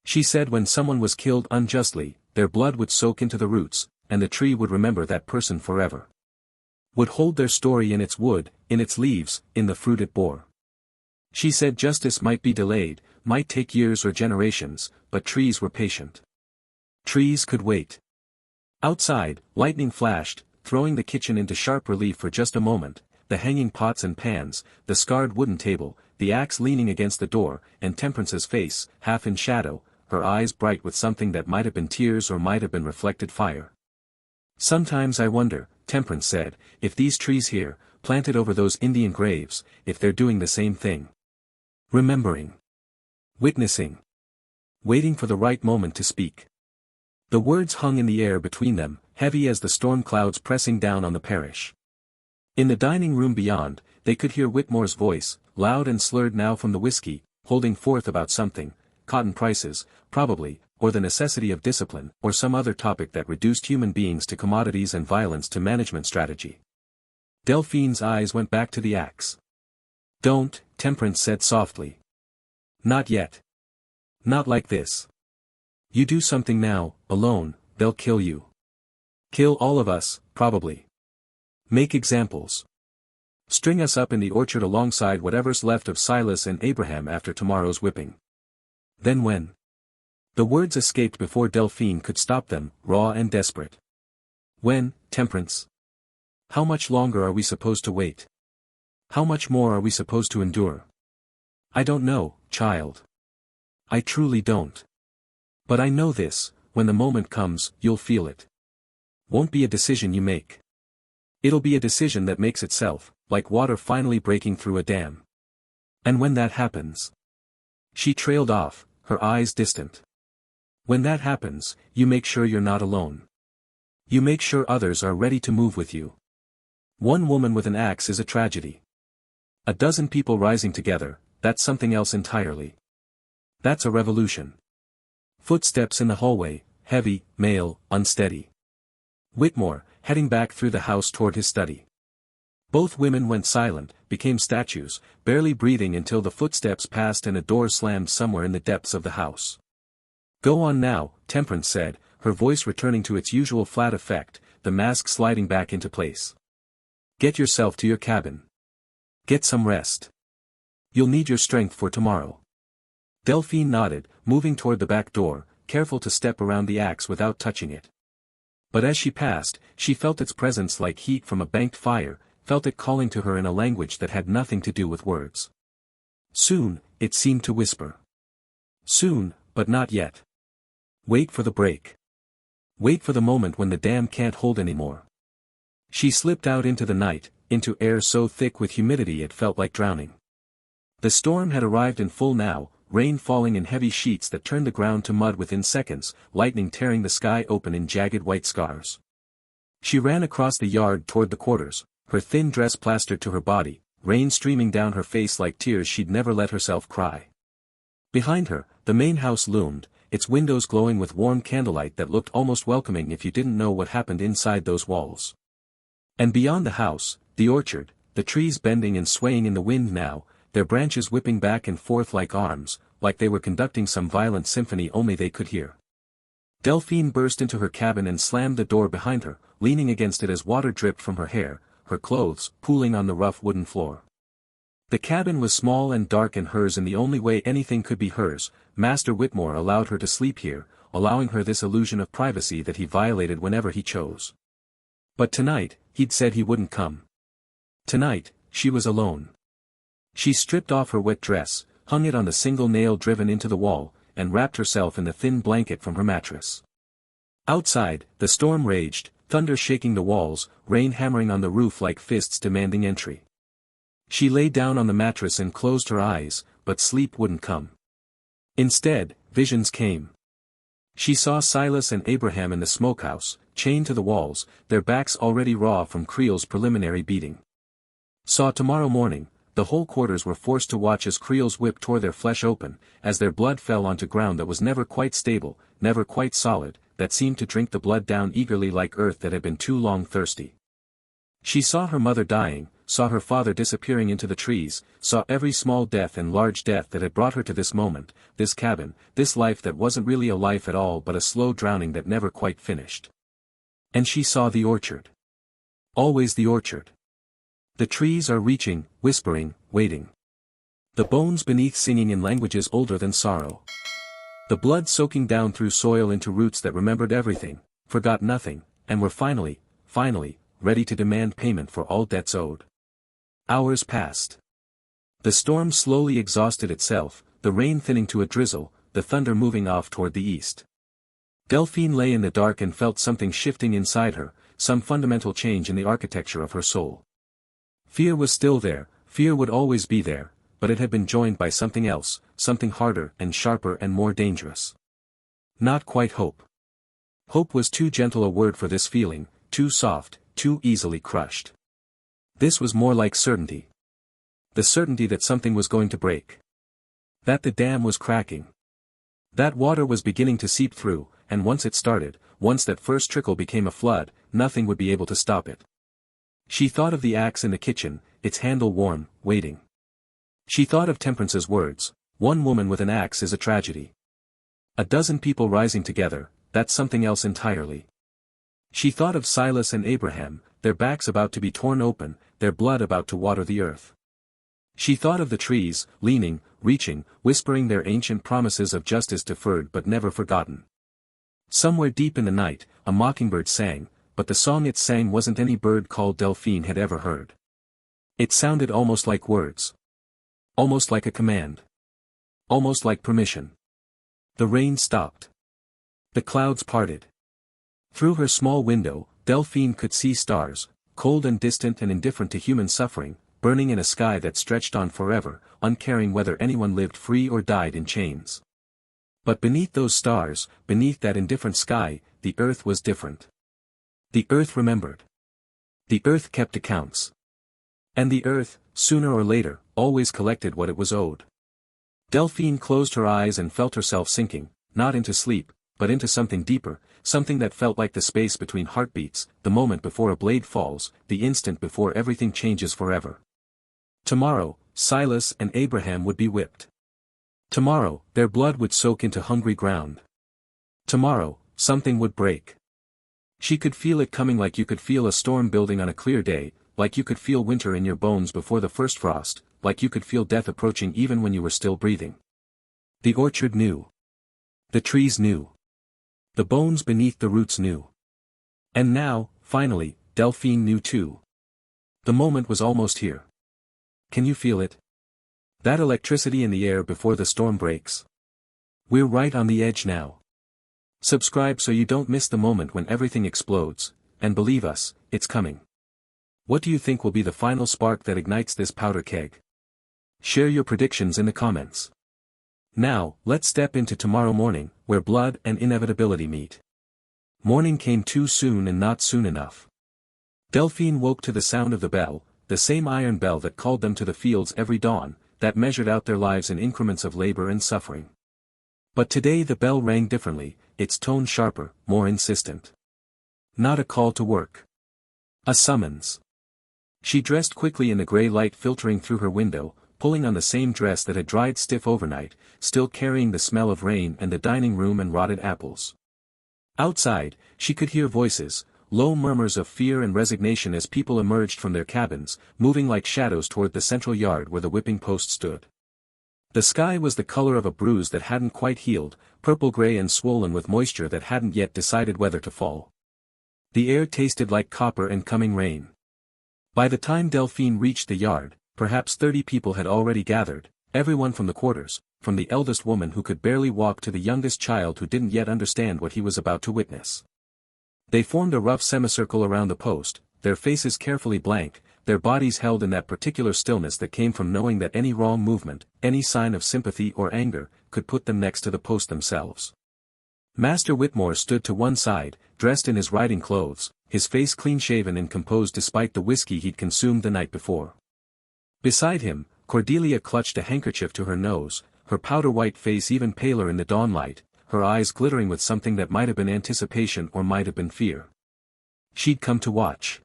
She said when someone was killed unjustly, their blood would soak into the roots, and the tree would remember that person forever. would hold their story in its wood, in its leaves, in the fruit it bore. She said justice might be delayed, might take years or generations, but trees were patient. Trees could wait. Outside, lightning flashed, throwing the kitchen into sharp relief for just a moment, the hanging pots and pans, the scarred wooden table, the axe leaning against the door, and Temperance's face, half in shadow, her eyes bright with something that might have been tears or might have been reflected fire. Sometimes I wonder, Temperance said, if these trees here, planted over those Indian graves, if they're doing the same thing. Remembering. Witnessing. Waiting for the right moment to speak. The words hung in the air between them, heavy as the storm clouds pressing down on the parish. In the dining room beyond, they could hear Whitmore's voice, loud and slurred now from the whiskey, holding forth about something, cotton prices, probably, or the necessity of discipline, or some other topic that reduced human beings to commodities and violence to management strategy. Delphine's eyes went back to the axe. Don't, Temperance said softly. Not yet. Not like this. You do something now, alone, they'll kill you. Kill all of us, probably. Make examples. String us up in the orchard alongside whatever's left of Silas and Abraham after tomorrow's whipping. Then when? The words escaped before Delphine could stop them, raw and desperate. When, Temperance? How much longer are we supposed to wait? How much more are we supposed to endure? I don't know, child. I truly don't. But I know this, when the moment comes, you'll feel it. Won't be a decision you make. It'll be a decision that makes itself, like water finally breaking through a dam. And when that happens. She trailed off, her eyes distant. When that happens, you make sure you're not alone. You make sure others are ready to move with you. One woman with an axe is a tragedy. A dozen people rising together, that's something else entirely. That's a revolution. Footsteps in the hallway, heavy, male, unsteady. Whitmore, heading back through the house toward his study. Both women went silent, became statues, barely breathing until the footsteps passed and a door slammed somewhere in the depths of the house. Go on now, Temperance said, her voice returning to its usual flat effect, the mask sliding back into place. Get yourself to your cabin. Get some rest. You'll need your strength for tomorrow. Delphine nodded, moving toward the back door, careful to step around the axe without touching it. But as she passed, she felt its presence like heat from a banked fire, felt it calling to her in a language that had nothing to do with words. Soon, it seemed to whisper. Soon, but not yet. Wait for the break. Wait for the moment when the dam can't hold anymore. She slipped out into the night, into air so thick with humidity it felt like drowning. The storm had arrived in full now, rain falling in heavy sheets that turned the ground to mud within seconds, lightning tearing the sky open in jagged white scars. She ran across the yard toward the quarters, her thin dress plastered to her body, rain streaming down her face like tears she'd never let herself cry. Behind her, the main house loomed, its windows glowing with warm candlelight that looked almost welcoming if you didn't know what happened inside those walls. And beyond the house, the orchard, the trees bending and swaying in the wind now, their branches whipping back and forth like arms, like they were conducting some violent symphony only they could hear. Delphine burst into her cabin and slammed the door behind her, leaning against it as water dripped from her hair, her clothes pooling on the rough wooden floor. The cabin was small and dark and hers in the only way anything could be hers. Master Whitmore allowed her to sleep here, allowing her this illusion of privacy that he violated whenever he chose. But tonight, he'd said he wouldn't come. Tonight, she was alone. She stripped off her wet dress, hung it on the single nail driven into the wall, and wrapped herself in the thin blanket from her mattress. Outside, the storm raged, thunder shaking the walls, rain hammering on the roof like fists demanding entry. She lay down on the mattress and closed her eyes, but sleep wouldn't come. Instead, visions came. She saw Silas and Abraham in the smokehouse, chained to the walls, their backs already raw from Creel's preliminary beating. Saw tomorrow morning, the whole quarters were forced to watch as Creel's whip tore their flesh open, as their blood fell onto ground that was never quite stable, never quite solid, that seemed to drink the blood down eagerly like earth that had been too long thirsty. She saw her mother dying, saw her father disappearing into the trees, saw every small death and large death that had brought her to this moment, this cabin, this life that wasn't really a life at all but a slow drowning that never quite finished. And she saw the orchard. Always the orchard. The trees are reaching, whispering, waiting. The bones beneath singing in languages older than sorrow. The blood soaking down through soil into roots that remembered everything, forgot nothing, and were finally, ready to demand payment for all debts owed. Hours passed. The storm slowly exhausted itself, the rain thinning to a drizzle, the thunder moving off toward the east. Delphine lay in the dark and felt something shifting inside her, some fundamental change in the architecture of her soul. Fear was still there, fear would always be there, but it had been joined by something else, something harder and sharper and more dangerous. Not quite hope. Hope was too gentle a word for this feeling, too soft, too easily crushed. This was more like certainty. The certainty that something was going to break. That the dam was cracking. That water was beginning to seep through, and once it started, once that first trickle became a flood, nothing would be able to stop it. She thought of the axe in the kitchen, its handle warm, waiting. She thought of Temperance's words, one woman with an axe is a tragedy. A dozen people rising together, that's something else entirely. She thought of Silas and Abraham, their backs about to be torn open, their blood about to water the earth. She thought of the trees, leaning, reaching, whispering their ancient promises of justice deferred but never forgotten. Somewhere deep in the night, a mockingbird sang, but the song it sang wasn't any bird called Delphine had ever heard. It sounded almost like words. Almost like a command. Almost like permission. The rain stopped. The clouds parted. Through her small window, Delphine could see stars, cold and distant and indifferent to human suffering, burning in a sky that stretched on forever, uncaring whether anyone lived free or died in chains. But beneath those stars, beneath that indifferent sky, the earth was different. The earth remembered. The earth kept accounts. And the earth, sooner or later, always collected what it was owed. Delphine closed her eyes and felt herself sinking, not into sleep, but into something deeper, something that felt like the space between heartbeats, the moment before a blade falls, the instant before everything changes forever. Tomorrow, Silas and Abraham would be whipped. Tomorrow, their blood would soak into hungry ground. Tomorrow, something would break. She could feel it coming like you could feel a storm building on a clear day, like you could feel winter in your bones before the first frost, like you could feel death approaching even when you were still breathing. The orchard knew. The trees knew. The bones beneath the roots knew. And now, finally, Delphine knew too. The moment was almost here. Can you feel it? That electricity in the air before the storm breaks. We're right on the edge now. Subscribe so you don't miss the moment when everything explodes, and believe us, it's coming. What do you think will be the final spark that ignites this powder keg? Share your predictions in the comments. Now, let's step into tomorrow morning, where blood and inevitability meet. Morning came too soon and not soon enough. Delphine woke to the sound of the bell, the same iron bell that called them to the fields every dawn, that measured out their lives in increments of labor and suffering. But today the bell rang differently, its tone sharper, more insistent. Not a call to work. A summons. She dressed quickly in the gray light filtering through her window, pulling on the same dress that had dried stiff overnight, still carrying the smell of rain and the dining room and rotted apples. Outside, she could hear voices, low murmurs of fear and resignation as people emerged from their cabins, moving like shadows toward the central yard where the whipping post stood. The sky was the color of a bruise that hadn't quite healed, purple-gray and swollen with moisture that hadn't yet decided whether to fall. The air tasted like copper and coming rain. By the time Delphine reached the yard, perhaps 30 people had already gathered, everyone from the quarters, from the eldest woman who could barely walk to the youngest child who didn't yet understand what he was about to witness. They formed a rough semicircle around the post, their faces carefully blank, their bodies held in that particular stillness that came from knowing that any wrong movement, any sign of sympathy or anger, could put them next to the post themselves. Master Whitmore stood to one side, dressed in his riding clothes, his face clean-shaven and composed despite the whiskey he'd consumed the night before. Beside him, Cordelia clutched a handkerchief to her nose, her powder-white face even paler in the dawnlight, her eyes glittering with something that might have been anticipation or might have been fear. She'd come to watch.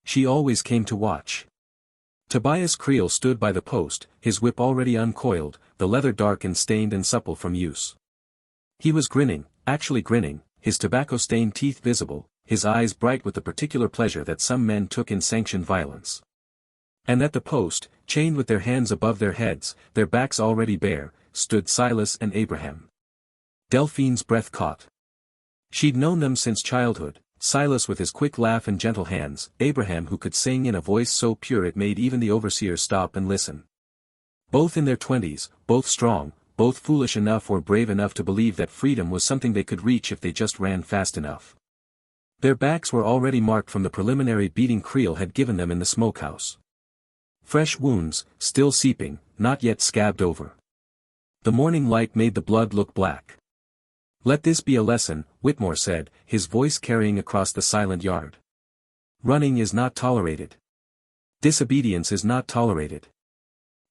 She always came to watch. Tobias Creel stood by the post, his whip already uncoiled, the leather dark and stained and supple from use. He was grinning, actually grinning, his tobacco-stained teeth visible, his eyes bright with the particular pleasure that some men took in sanctioned violence. And at the post, chained with their hands above their heads, their backs already bare, stood Silas and Abraham. Delphine's breath caught. She'd known them since childhood, Silas with his quick laugh and gentle hands, Abraham who could sing in a voice so pure it made even the overseer stop and listen. Both in their 20s, both strong, both foolish enough or brave enough to believe that freedom was something they could reach if they just ran fast enough. Their backs were already marked from the preliminary beating Creel had given them in the smokehouse. Fresh wounds, still seeping, not yet scabbed over. The morning light made the blood look black. "Let this be a lesson," Whitmore said, his voice carrying across the silent yard. "Running is not tolerated. Disobedience is not tolerated.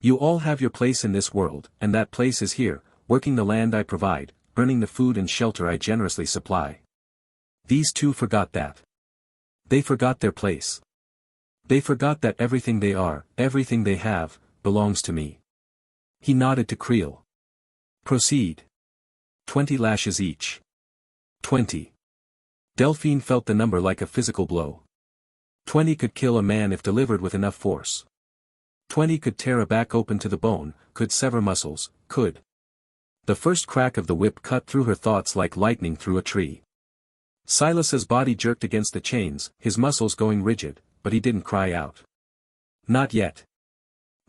You all have your place in this world, and that place is here, working the land I provide, earning the food and shelter I generously supply." These two forgot that. They forgot their place. They forgot that everything they are, everything they have, belongs to me. He nodded to Creel. "Proceed. 20 lashes each." 20. Delphine felt the number like a physical blow. 20 could kill a man if delivered with enough force. 20 could tear a back open to the bone, could sever muscles, could. The first crack of the whip cut through her thoughts like lightning through a tree. Silas's body jerked against the chains, his muscles going rigid, but he didn't cry out. Not yet.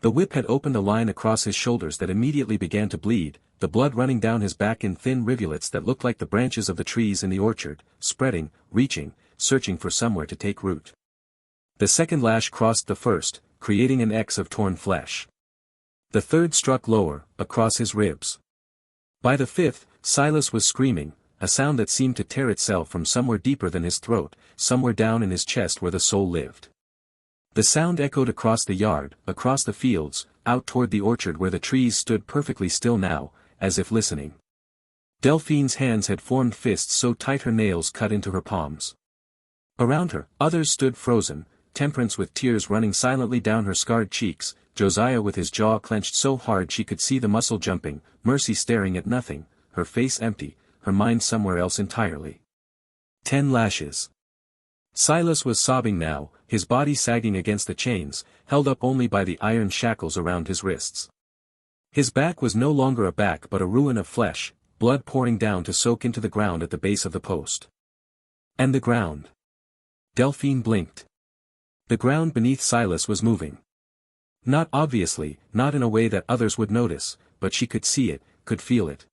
The whip had opened a line across his shoulders that immediately began to bleed, the blood running down his back in thin rivulets that looked like the branches of the trees in the orchard, spreading, reaching, searching for somewhere to take root. The second lash crossed the first, creating an X of torn flesh. The third struck lower, across his ribs. By the fifth, Silas was screaming, a sound that seemed to tear itself from somewhere deeper than his throat, somewhere down in his chest where the soul lived. The sound echoed across the yard, across the fields, out toward the orchard where the trees stood perfectly still now, as if listening. Delphine's hands had formed fists so tight her nails cut into her palms. Around her, others stood frozen, Temperance with tears running silently down her scarred cheeks, Josiah with his jaw clenched so hard she could see the muscle jumping, Mercy staring at nothing, her face empty, her mind somewhere else entirely. 10 lashes. Silas was sobbing now, his body sagging against the chains, held up only by the iron shackles around his wrists. His back was no longer a back but a ruin of flesh, blood pouring down to soak into the ground at the base of the post. And the ground. Delphine blinked. The ground beneath Silas was moving. Not obviously, not in a way that others would notice, but she could see it, could feel it.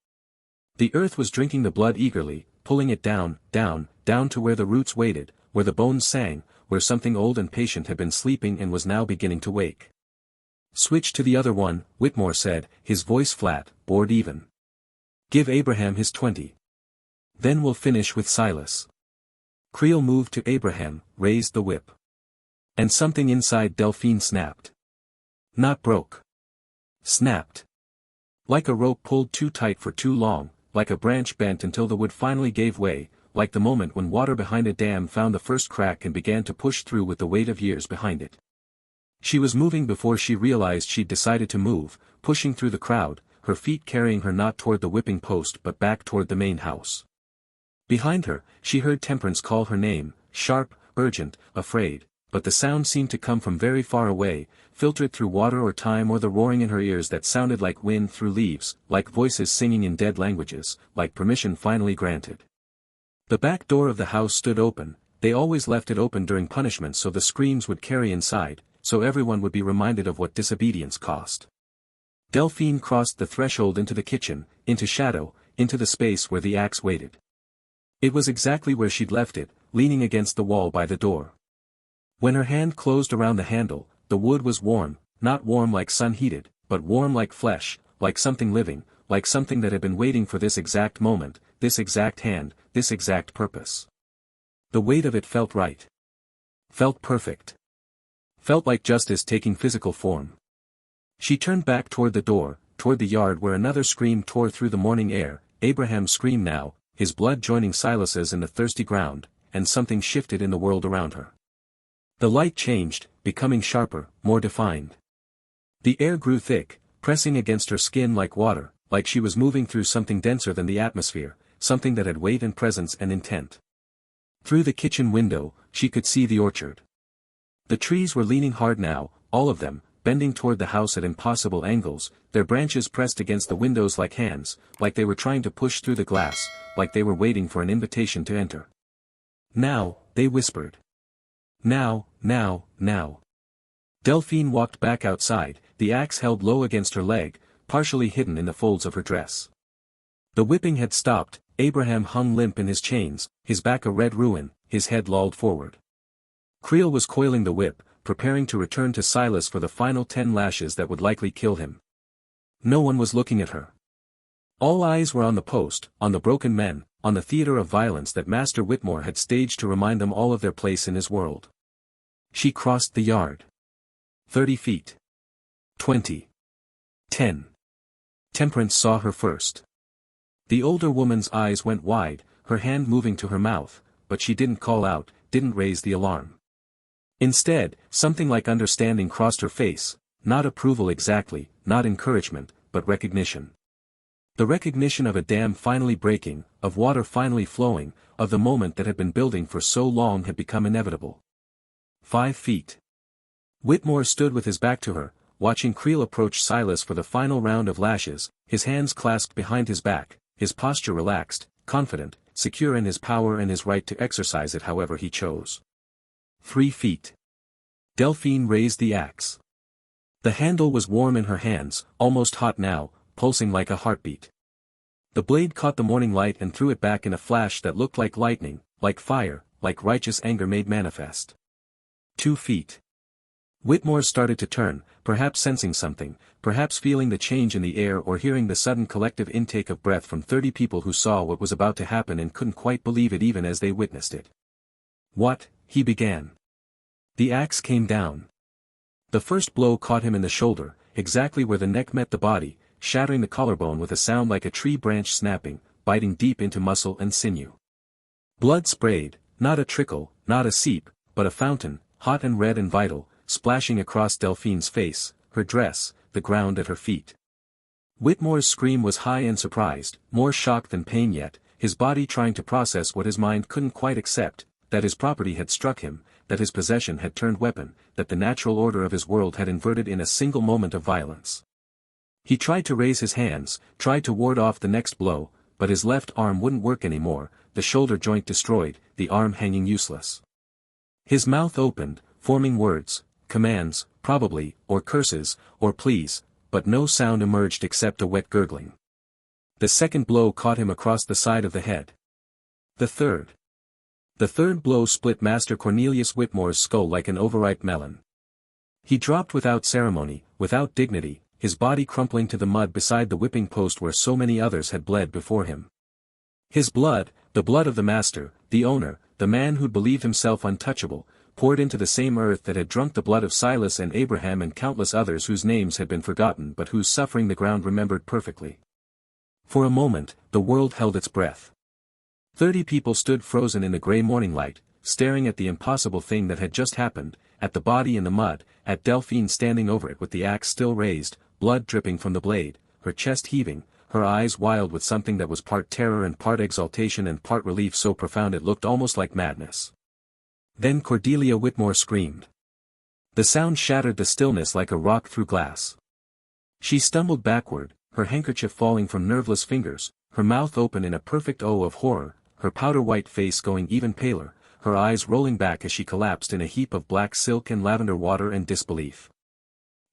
The earth was drinking the blood eagerly, pulling it down, down, down to where the roots waited, where the bones sang, where something old and patient had been sleeping and was now beginning to wake. "Switch to the other one," Whitmore said, his voice flat, bored even. "Give Abraham his 20. Then we'll finish with Silas." Creel moved to Abraham, raised the whip. And something inside Delphine snapped. Not broke. Snapped. Like a rope pulled too tight for too long, like a branch bent until the wood finally gave way, like the moment when water behind a dam found the first crack and began to push through with the weight of years behind it. She was moving before she realized she'd decided to move, pushing through the crowd, her feet carrying her not toward the whipping post but back toward the main house. Behind her, she heard Temperance call her name, sharp, urgent, afraid, but the sound seemed to come from very far away, filtered through water or time or the roaring in her ears that sounded like wind through leaves, like voices singing in dead languages, like permission finally granted. The back door of the house stood open, they always left it open during punishment so the screams would carry inside, so everyone would be reminded of what disobedience cost. Delphine crossed the threshold into the kitchen, into shadow, into the space where the axe waited. It was exactly where she'd left it, leaning against the wall by the door. When her hand closed around the handle, the wood was warm, not warm like sun-heated, but warm like flesh, like something living, like something that had been waiting for this exact moment, this exact hand, this exact purpose. The weight of it felt right. Felt perfect. Felt like justice taking physical form. She turned back toward the door, toward the yard where another scream tore through the morning air, Abraham's scream now, his blood joining Silas's in the thirsty ground, and something shifted in the world around her. The light changed, becoming sharper, more defined. The air grew thick, pressing against her skin like water, like she was moving through something denser than the atmosphere, something that had weight and presence and intent. Through the kitchen window, she could see the orchard. The trees were leaning hard now, all of them, bending toward the house at impossible angles, their branches pressed against the windows like hands, like they were trying to push through the glass, like they were waiting for an invitation to enter. Now, they whispered. Now, now, now. Delphine walked back outside, the axe held low against her leg, partially hidden in the folds of her dress. The whipping had stopped, Abraham hung limp in his chains, his back a red ruin, his head lolled forward. Creel was coiling the whip, preparing to return to Silas for the final 10 lashes that would likely kill him. No one was looking at her. All eyes were on the post, on the broken men, on the theater of violence that Master Whitmore had staged to remind them all of their place in his world. She crossed the yard. 30 feet. 20. 10. Temperance saw her first. The older woman's eyes went wide, her hand moving to her mouth, but she didn't call out, didn't raise the alarm. Instead, something like understanding crossed her face, not approval exactly, not encouragement, but recognition. The recognition of a dam finally breaking, of water finally flowing, of the moment that had been building for so long had become inevitable. 5 feet. Whitmore stood with his back to her, watching Creel approach Silas for the final round of lashes, his hands clasped behind his back, his posture relaxed, confident, secure in his power and his right to exercise it however he chose. 3 feet. Delphine raised the axe. The handle was warm in her hands, almost hot now, pulsing like a heartbeat. The blade caught the morning light and threw it back in a flash that looked like lightning, like fire, like righteous anger made manifest. 2 feet. Whitmore started to turn, perhaps sensing something, perhaps feeling the change in the air or hearing the sudden collective intake of breath from 30 people who saw what was about to happen and couldn't quite believe it even as they witnessed it. What, he began. The axe came down. The first blow caught him in the shoulder, exactly where the neck met the body, shattering the collarbone with a sound like a tree branch snapping, biting deep into muscle and sinew. Blood sprayed, not a trickle, not a seep, but a fountain, hot and red and vital, splashing across Delphine's face, her dress, the ground at her feet. Whitmore's scream was high and surprised, more shock than pain yet, his body trying to process what his mind couldn't quite accept, that his property had struck him, that his possession had turned weapon, that the natural order of his world had inverted in a single moment of violence. He tried to raise his hands, tried to ward off the next blow, but his left arm wouldn't work anymore, the shoulder joint destroyed, the arm hanging useless. His mouth opened, forming words, commands, probably, or curses, or pleas, but no sound emerged except a wet gurgling. The second blow caught him across the side of the head. The third. The third blow split Master Cornelius Whitmore's skull like an overripe melon. He dropped without ceremony, without dignity, his body crumpling to the mud beside the whipping post where so many others had bled before him. His blood, the blood of the master, the owner, the man who'd believed himself untouchable, poured into the same earth that had drunk the blood of Silas and Abraham and countless others whose names had been forgotten but whose suffering the ground remembered perfectly. For a moment, the world held its breath. 30 people stood frozen in the gray morning light, staring at the impossible thing that had just happened, at the body in the mud, at Delphine standing over it with the axe still raised, blood dripping from the blade, her chest heaving, her eyes wild with something that was part terror and part exaltation and part relief so profound it looked almost like madness. Then Cordelia Whitmore screamed. The sound shattered the stillness like a rock through glass. She stumbled backward, her handkerchief falling from nerveless fingers, her mouth open in a perfect O of horror, her powder-white face going even paler, her eyes rolling back as she collapsed in a heap of black silk and lavender water and disbelief.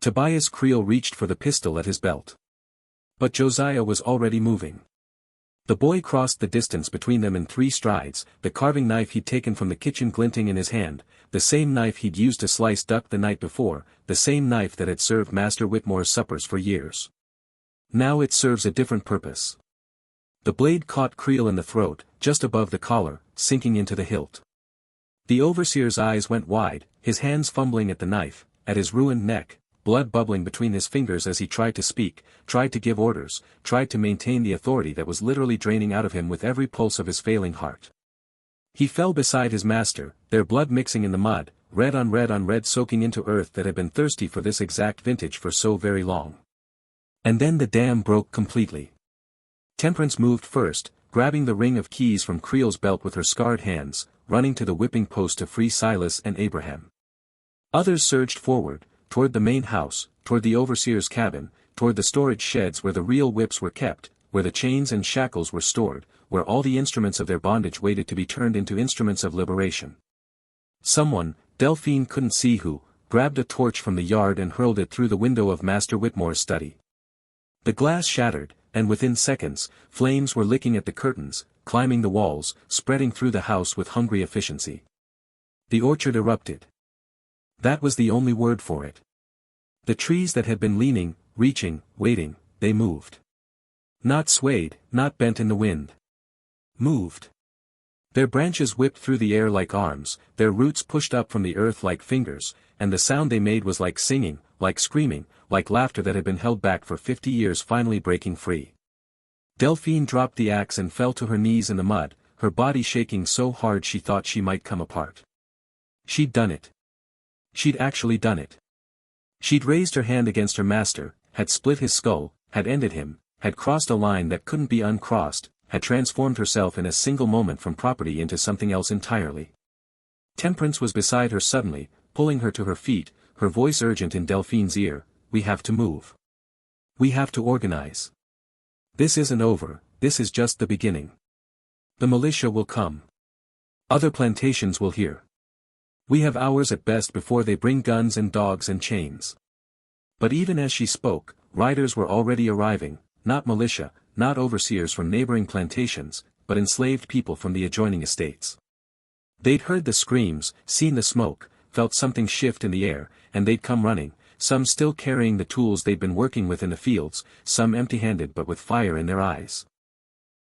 Tobias Creel reached for the pistol at his belt. But Josiah was already moving. The boy crossed the distance between them in 3 strides, the carving knife he'd taken from the kitchen glinting in his hand, the same knife he'd used to slice duck the night before, the same knife that had served Master Whitmore's suppers for years. Now it serves a different purpose. The blade caught Creel in the throat, just above the collar, sinking into the hilt. The overseer's eyes went wide, his hands fumbling at the knife, at his ruined neck, blood bubbling between his fingers as he tried to speak, tried to give orders, tried to maintain the authority that was literally draining out of him with every pulse of his failing heart. He fell beside his master, their blood mixing in the mud, red on red soaking into earth that had been thirsty for this exact vintage for so very long. And then the dam broke completely. Temperance moved first, grabbing the ring of keys from Creel's belt with her scarred hands, running to the whipping post to free Silas and Abraham. Others surged forward, toward the main house, toward the overseer's cabin, toward the storage sheds where the real whips were kept, where the chains and shackles were stored, where all the instruments of their bondage waited to be turned into instruments of liberation. Someone, Delphine couldn't see who, grabbed a torch from the yard and hurled it through the window of Master Whitmore's study. The glass shattered, and within seconds, flames were licking at the curtains, climbing the walls, spreading through the house with hungry efficiency. The orchard erupted. That was the only word for it. The trees that had been leaning, reaching, waiting, they moved. Not swayed, not bent in the wind. Moved. Their branches whipped through the air like arms, their roots pushed up from the earth like fingers, and the sound they made was like singing, like screaming, like laughter that had been held back for 50 years finally breaking free. Delphine dropped the axe and fell to her knees in the mud, her body shaking so hard she thought she might come apart. She'd done it. She'd actually done it. She'd raised her hand against her master, had split his skull, had ended him, had crossed a line that couldn't be uncrossed, had transformed herself in a single moment from property into something else entirely. Temperance was beside her suddenly, pulling her to her feet, her voice urgent in Delphine's ear, "We have to move. We have to organize. This isn't over, this is just the beginning. The militia will come. Other plantations will hear. We have hours at best before they bring guns and dogs and chains." But even as she spoke, riders were already arriving, not militia, not overseers from neighboring plantations, but enslaved people from the adjoining estates. They'd heard the screams, seen the smoke, felt something shift in the air, and they'd come running, some still carrying the tools they'd been working with in the fields, some empty-handed but with fire in their eyes.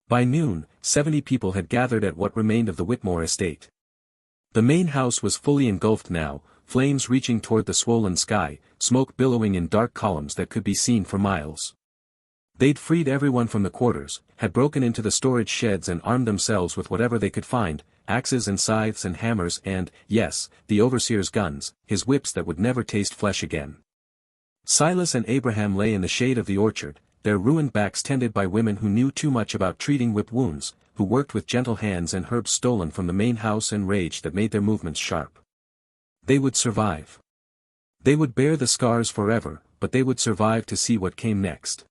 By noon, 70 people had gathered at what remained of the Whitmore estate. The main house was fully engulfed now, flames reaching toward the swollen sky, smoke billowing in dark columns that could be seen for miles. They'd freed everyone from the quarters, had broken into the storage sheds and armed themselves with whatever they could find, axes and scythes and hammers and, yes, the overseer's guns, his whips that would never taste flesh again. Silas and Abraham lay in the shade of the orchard, their ruined backs tended by women who knew too much about treating whip wounds, who worked with gentle hands and herbs stolen from the main house and rage that made their movements sharp. They would survive. They would bear the scars forever, but they would survive to see what came next.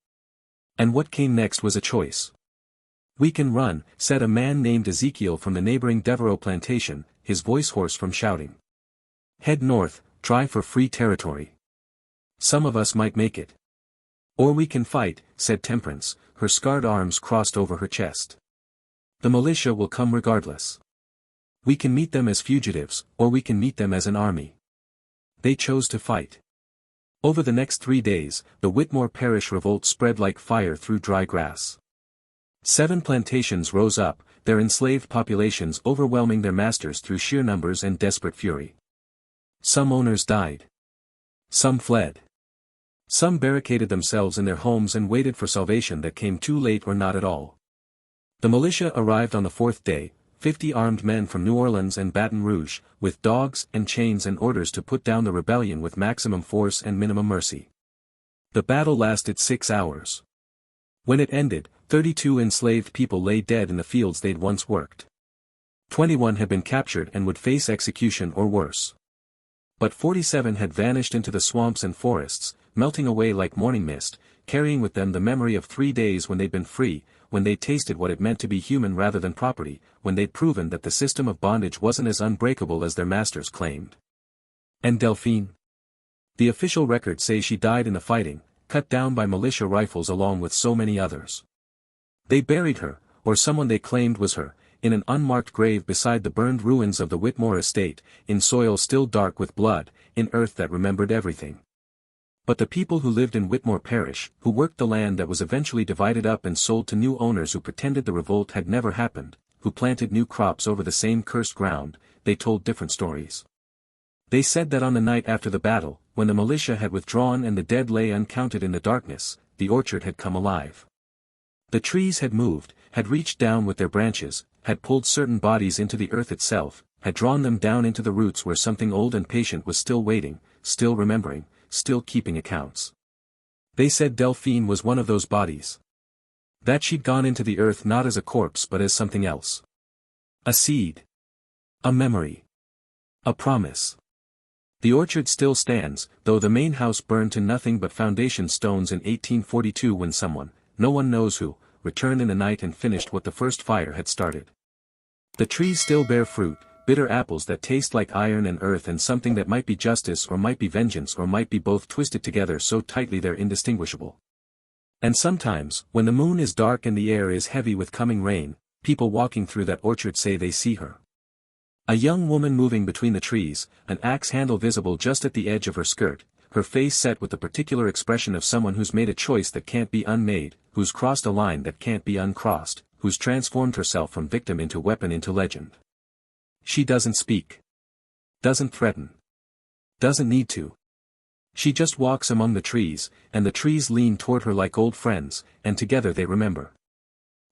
And what came next was a choice. "We can run," said a man named Ezekiel from the neighboring Devereaux plantation, his voice hoarse from shouting. "Head north, try for free territory. Some of us might make it. Or we can fight," said Temperance, her scarred arms crossed over her chest. "The militia will come regardless. We can meet them as fugitives, or we can meet them as an army." They chose to fight. Over the next 3 days, the Whitmore Parish Revolt spread like fire through dry grass. 7 plantations rose up, their enslaved populations overwhelming their masters through sheer numbers and desperate fury. Some owners died. Some fled. Some barricaded themselves in their homes and waited for salvation that came too late or not at all. The militia arrived on the 4th day, 50 armed men from New Orleans and Baton Rouge, with dogs and chains and orders to put down the rebellion with maximum force and minimum mercy. The battle lasted 6 hours. When it ended, 32 enslaved people lay dead in the fields they'd once worked. 21 had been captured and would face execution or worse. But 47 had vanished into the swamps and forests, melting away like morning mist, carrying with them the memory of 3 days when they'd been free, when they'd tasted what it meant to be human rather than property, when they'd proven that the system of bondage wasn't as unbreakable as their masters claimed. And Delphine? The official records say she died in the fighting, cut down by militia rifles along with so many others. They buried her, or someone they claimed was her, in an unmarked grave beside the burned ruins of the Whitmore estate, in soil still dark with blood, in earth that remembered everything. But the people who lived in Whitmore Parish, who worked the land that was eventually divided up and sold to new owners who pretended the revolt had never happened, who planted new crops over the same cursed ground, they told different stories. They said that on the night after the battle, when the militia had withdrawn and the dead lay uncounted in the darkness, the orchard had come alive. The trees had moved, had reached down with their branches, had pulled certain bodies into the earth itself, had drawn them down into the roots where something old and patient was still waiting, still remembering, still keeping accounts. They said Delphine was one of those bodies. That she'd gone into the earth not as a corpse but as something else. A seed. A memory. A promise. The orchard still stands, though the main house burned to nothing but foundation stones in 1842 when someone, no one knows who, returned in the night and finished what the first fire had started. The trees still bear fruit, bitter apples that taste like iron and earth and something that might be justice or might be vengeance or might be both twisted together so tightly they're indistinguishable. And sometimes, when the moon is dark and the air is heavy with coming rain, people walking through that orchard say they see her. A young woman moving between the trees, an axe handle visible just at the edge of her skirt, her face set with the particular expression of someone who's made a choice that can't be unmade, who's crossed a line that can't be uncrossed, who's transformed herself from victim into weapon into legend. She doesn't speak. Doesn't threaten. Doesn't need to. She just walks among the trees, and the trees lean toward her like old friends, and together they remember.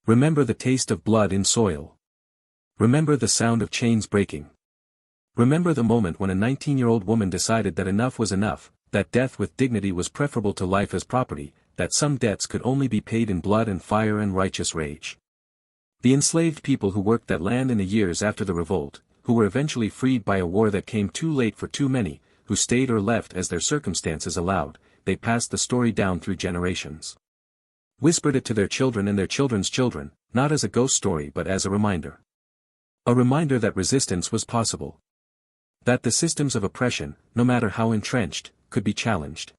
Remember the taste of blood in soil. Remember the sound of chains breaking. Remember the moment when a 19-year-old woman decided that enough was enough, that death with dignity was preferable to life as property, that some debts could only be paid in blood and fire and righteous rage. The enslaved people who worked that land in the years after the revolt, who were eventually freed by a war that came too late for too many, who stayed or left as their circumstances allowed, they passed the story down through generations. Whispered it to their children and their children's children, not as a ghost story but as a reminder. A reminder that resistance was possible. That the systems of oppression, no matter how entrenched, could be challenged.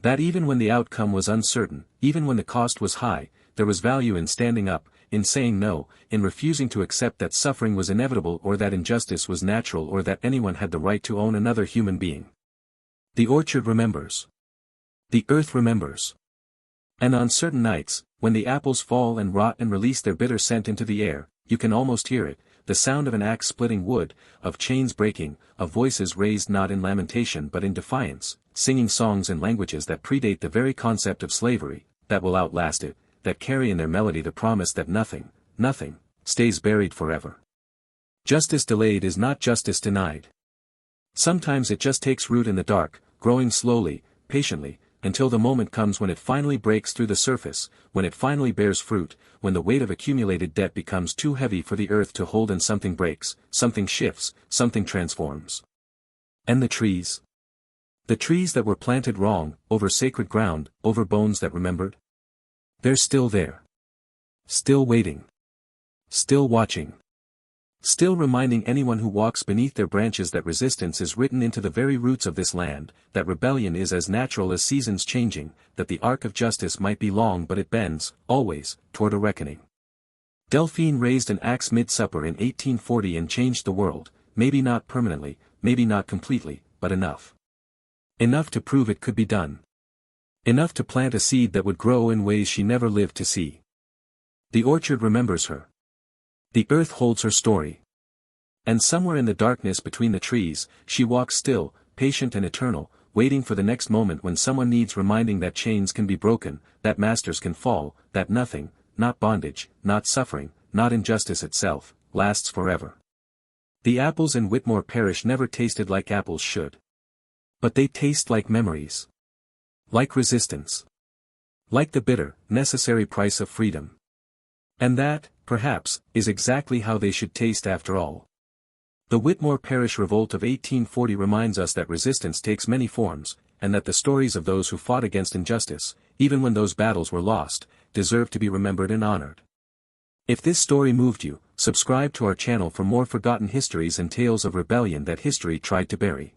That even when the outcome was uncertain, even when the cost was high, there was value in standing up, in saying no, in refusing to accept that suffering was inevitable or that injustice was natural or that anyone had the right to own another human being. The orchard remembers. The earth remembers. And on certain nights, when the apples fall and rot and release their bitter scent into the air, you can almost hear it, the sound of an axe splitting wood, of chains breaking, of voices raised not in lamentation but in defiance, singing songs in languages that predate the very concept of slavery, that will outlast it, that carry in their melody the promise that nothing, nothing, stays buried forever. Justice delayed is not justice denied. Sometimes it just takes root in the dark, growing slowly, patiently, until the moment comes when it finally breaks through the surface, when it finally bears fruit, when the weight of accumulated debt becomes too heavy for the earth to hold and something breaks, something shifts, something transforms. And the trees? The trees that were planted wrong, over sacred ground, over bones that remembered? They're still there. Still waiting. Still watching. Still reminding anyone who walks beneath their branches that resistance is written into the very roots of this land, that rebellion is as natural as seasons changing, that the arc of justice might be long but it bends, always, toward a reckoning. Delphine raised an axe mid-supper in 1840 and changed the world, maybe not permanently, maybe not completely, but enough. Enough to prove it could be done. Enough to plant a seed that would grow in ways she never lived to see. The orchard remembers her. The earth holds her story. And somewhere in the darkness between the trees, she walks still, patient and eternal, waiting for the next moment when someone needs reminding that chains can be broken, that masters can fall, that nothing, not bondage, not suffering, not injustice itself, lasts forever. The apples in Whitmore Parish never tasted like apples should. But they taste like memories. Like resistance. Like the bitter, necessary price of freedom. And that, perhaps, is exactly how they should taste after all. The Whitmore Parish Revolt of 1840 reminds us that resistance takes many forms, and that the stories of those who fought against injustice, even when those battles were lost, deserve to be remembered and honored. If this story moved you, subscribe to our channel for more forgotten histories and tales of rebellion that history tried to bury.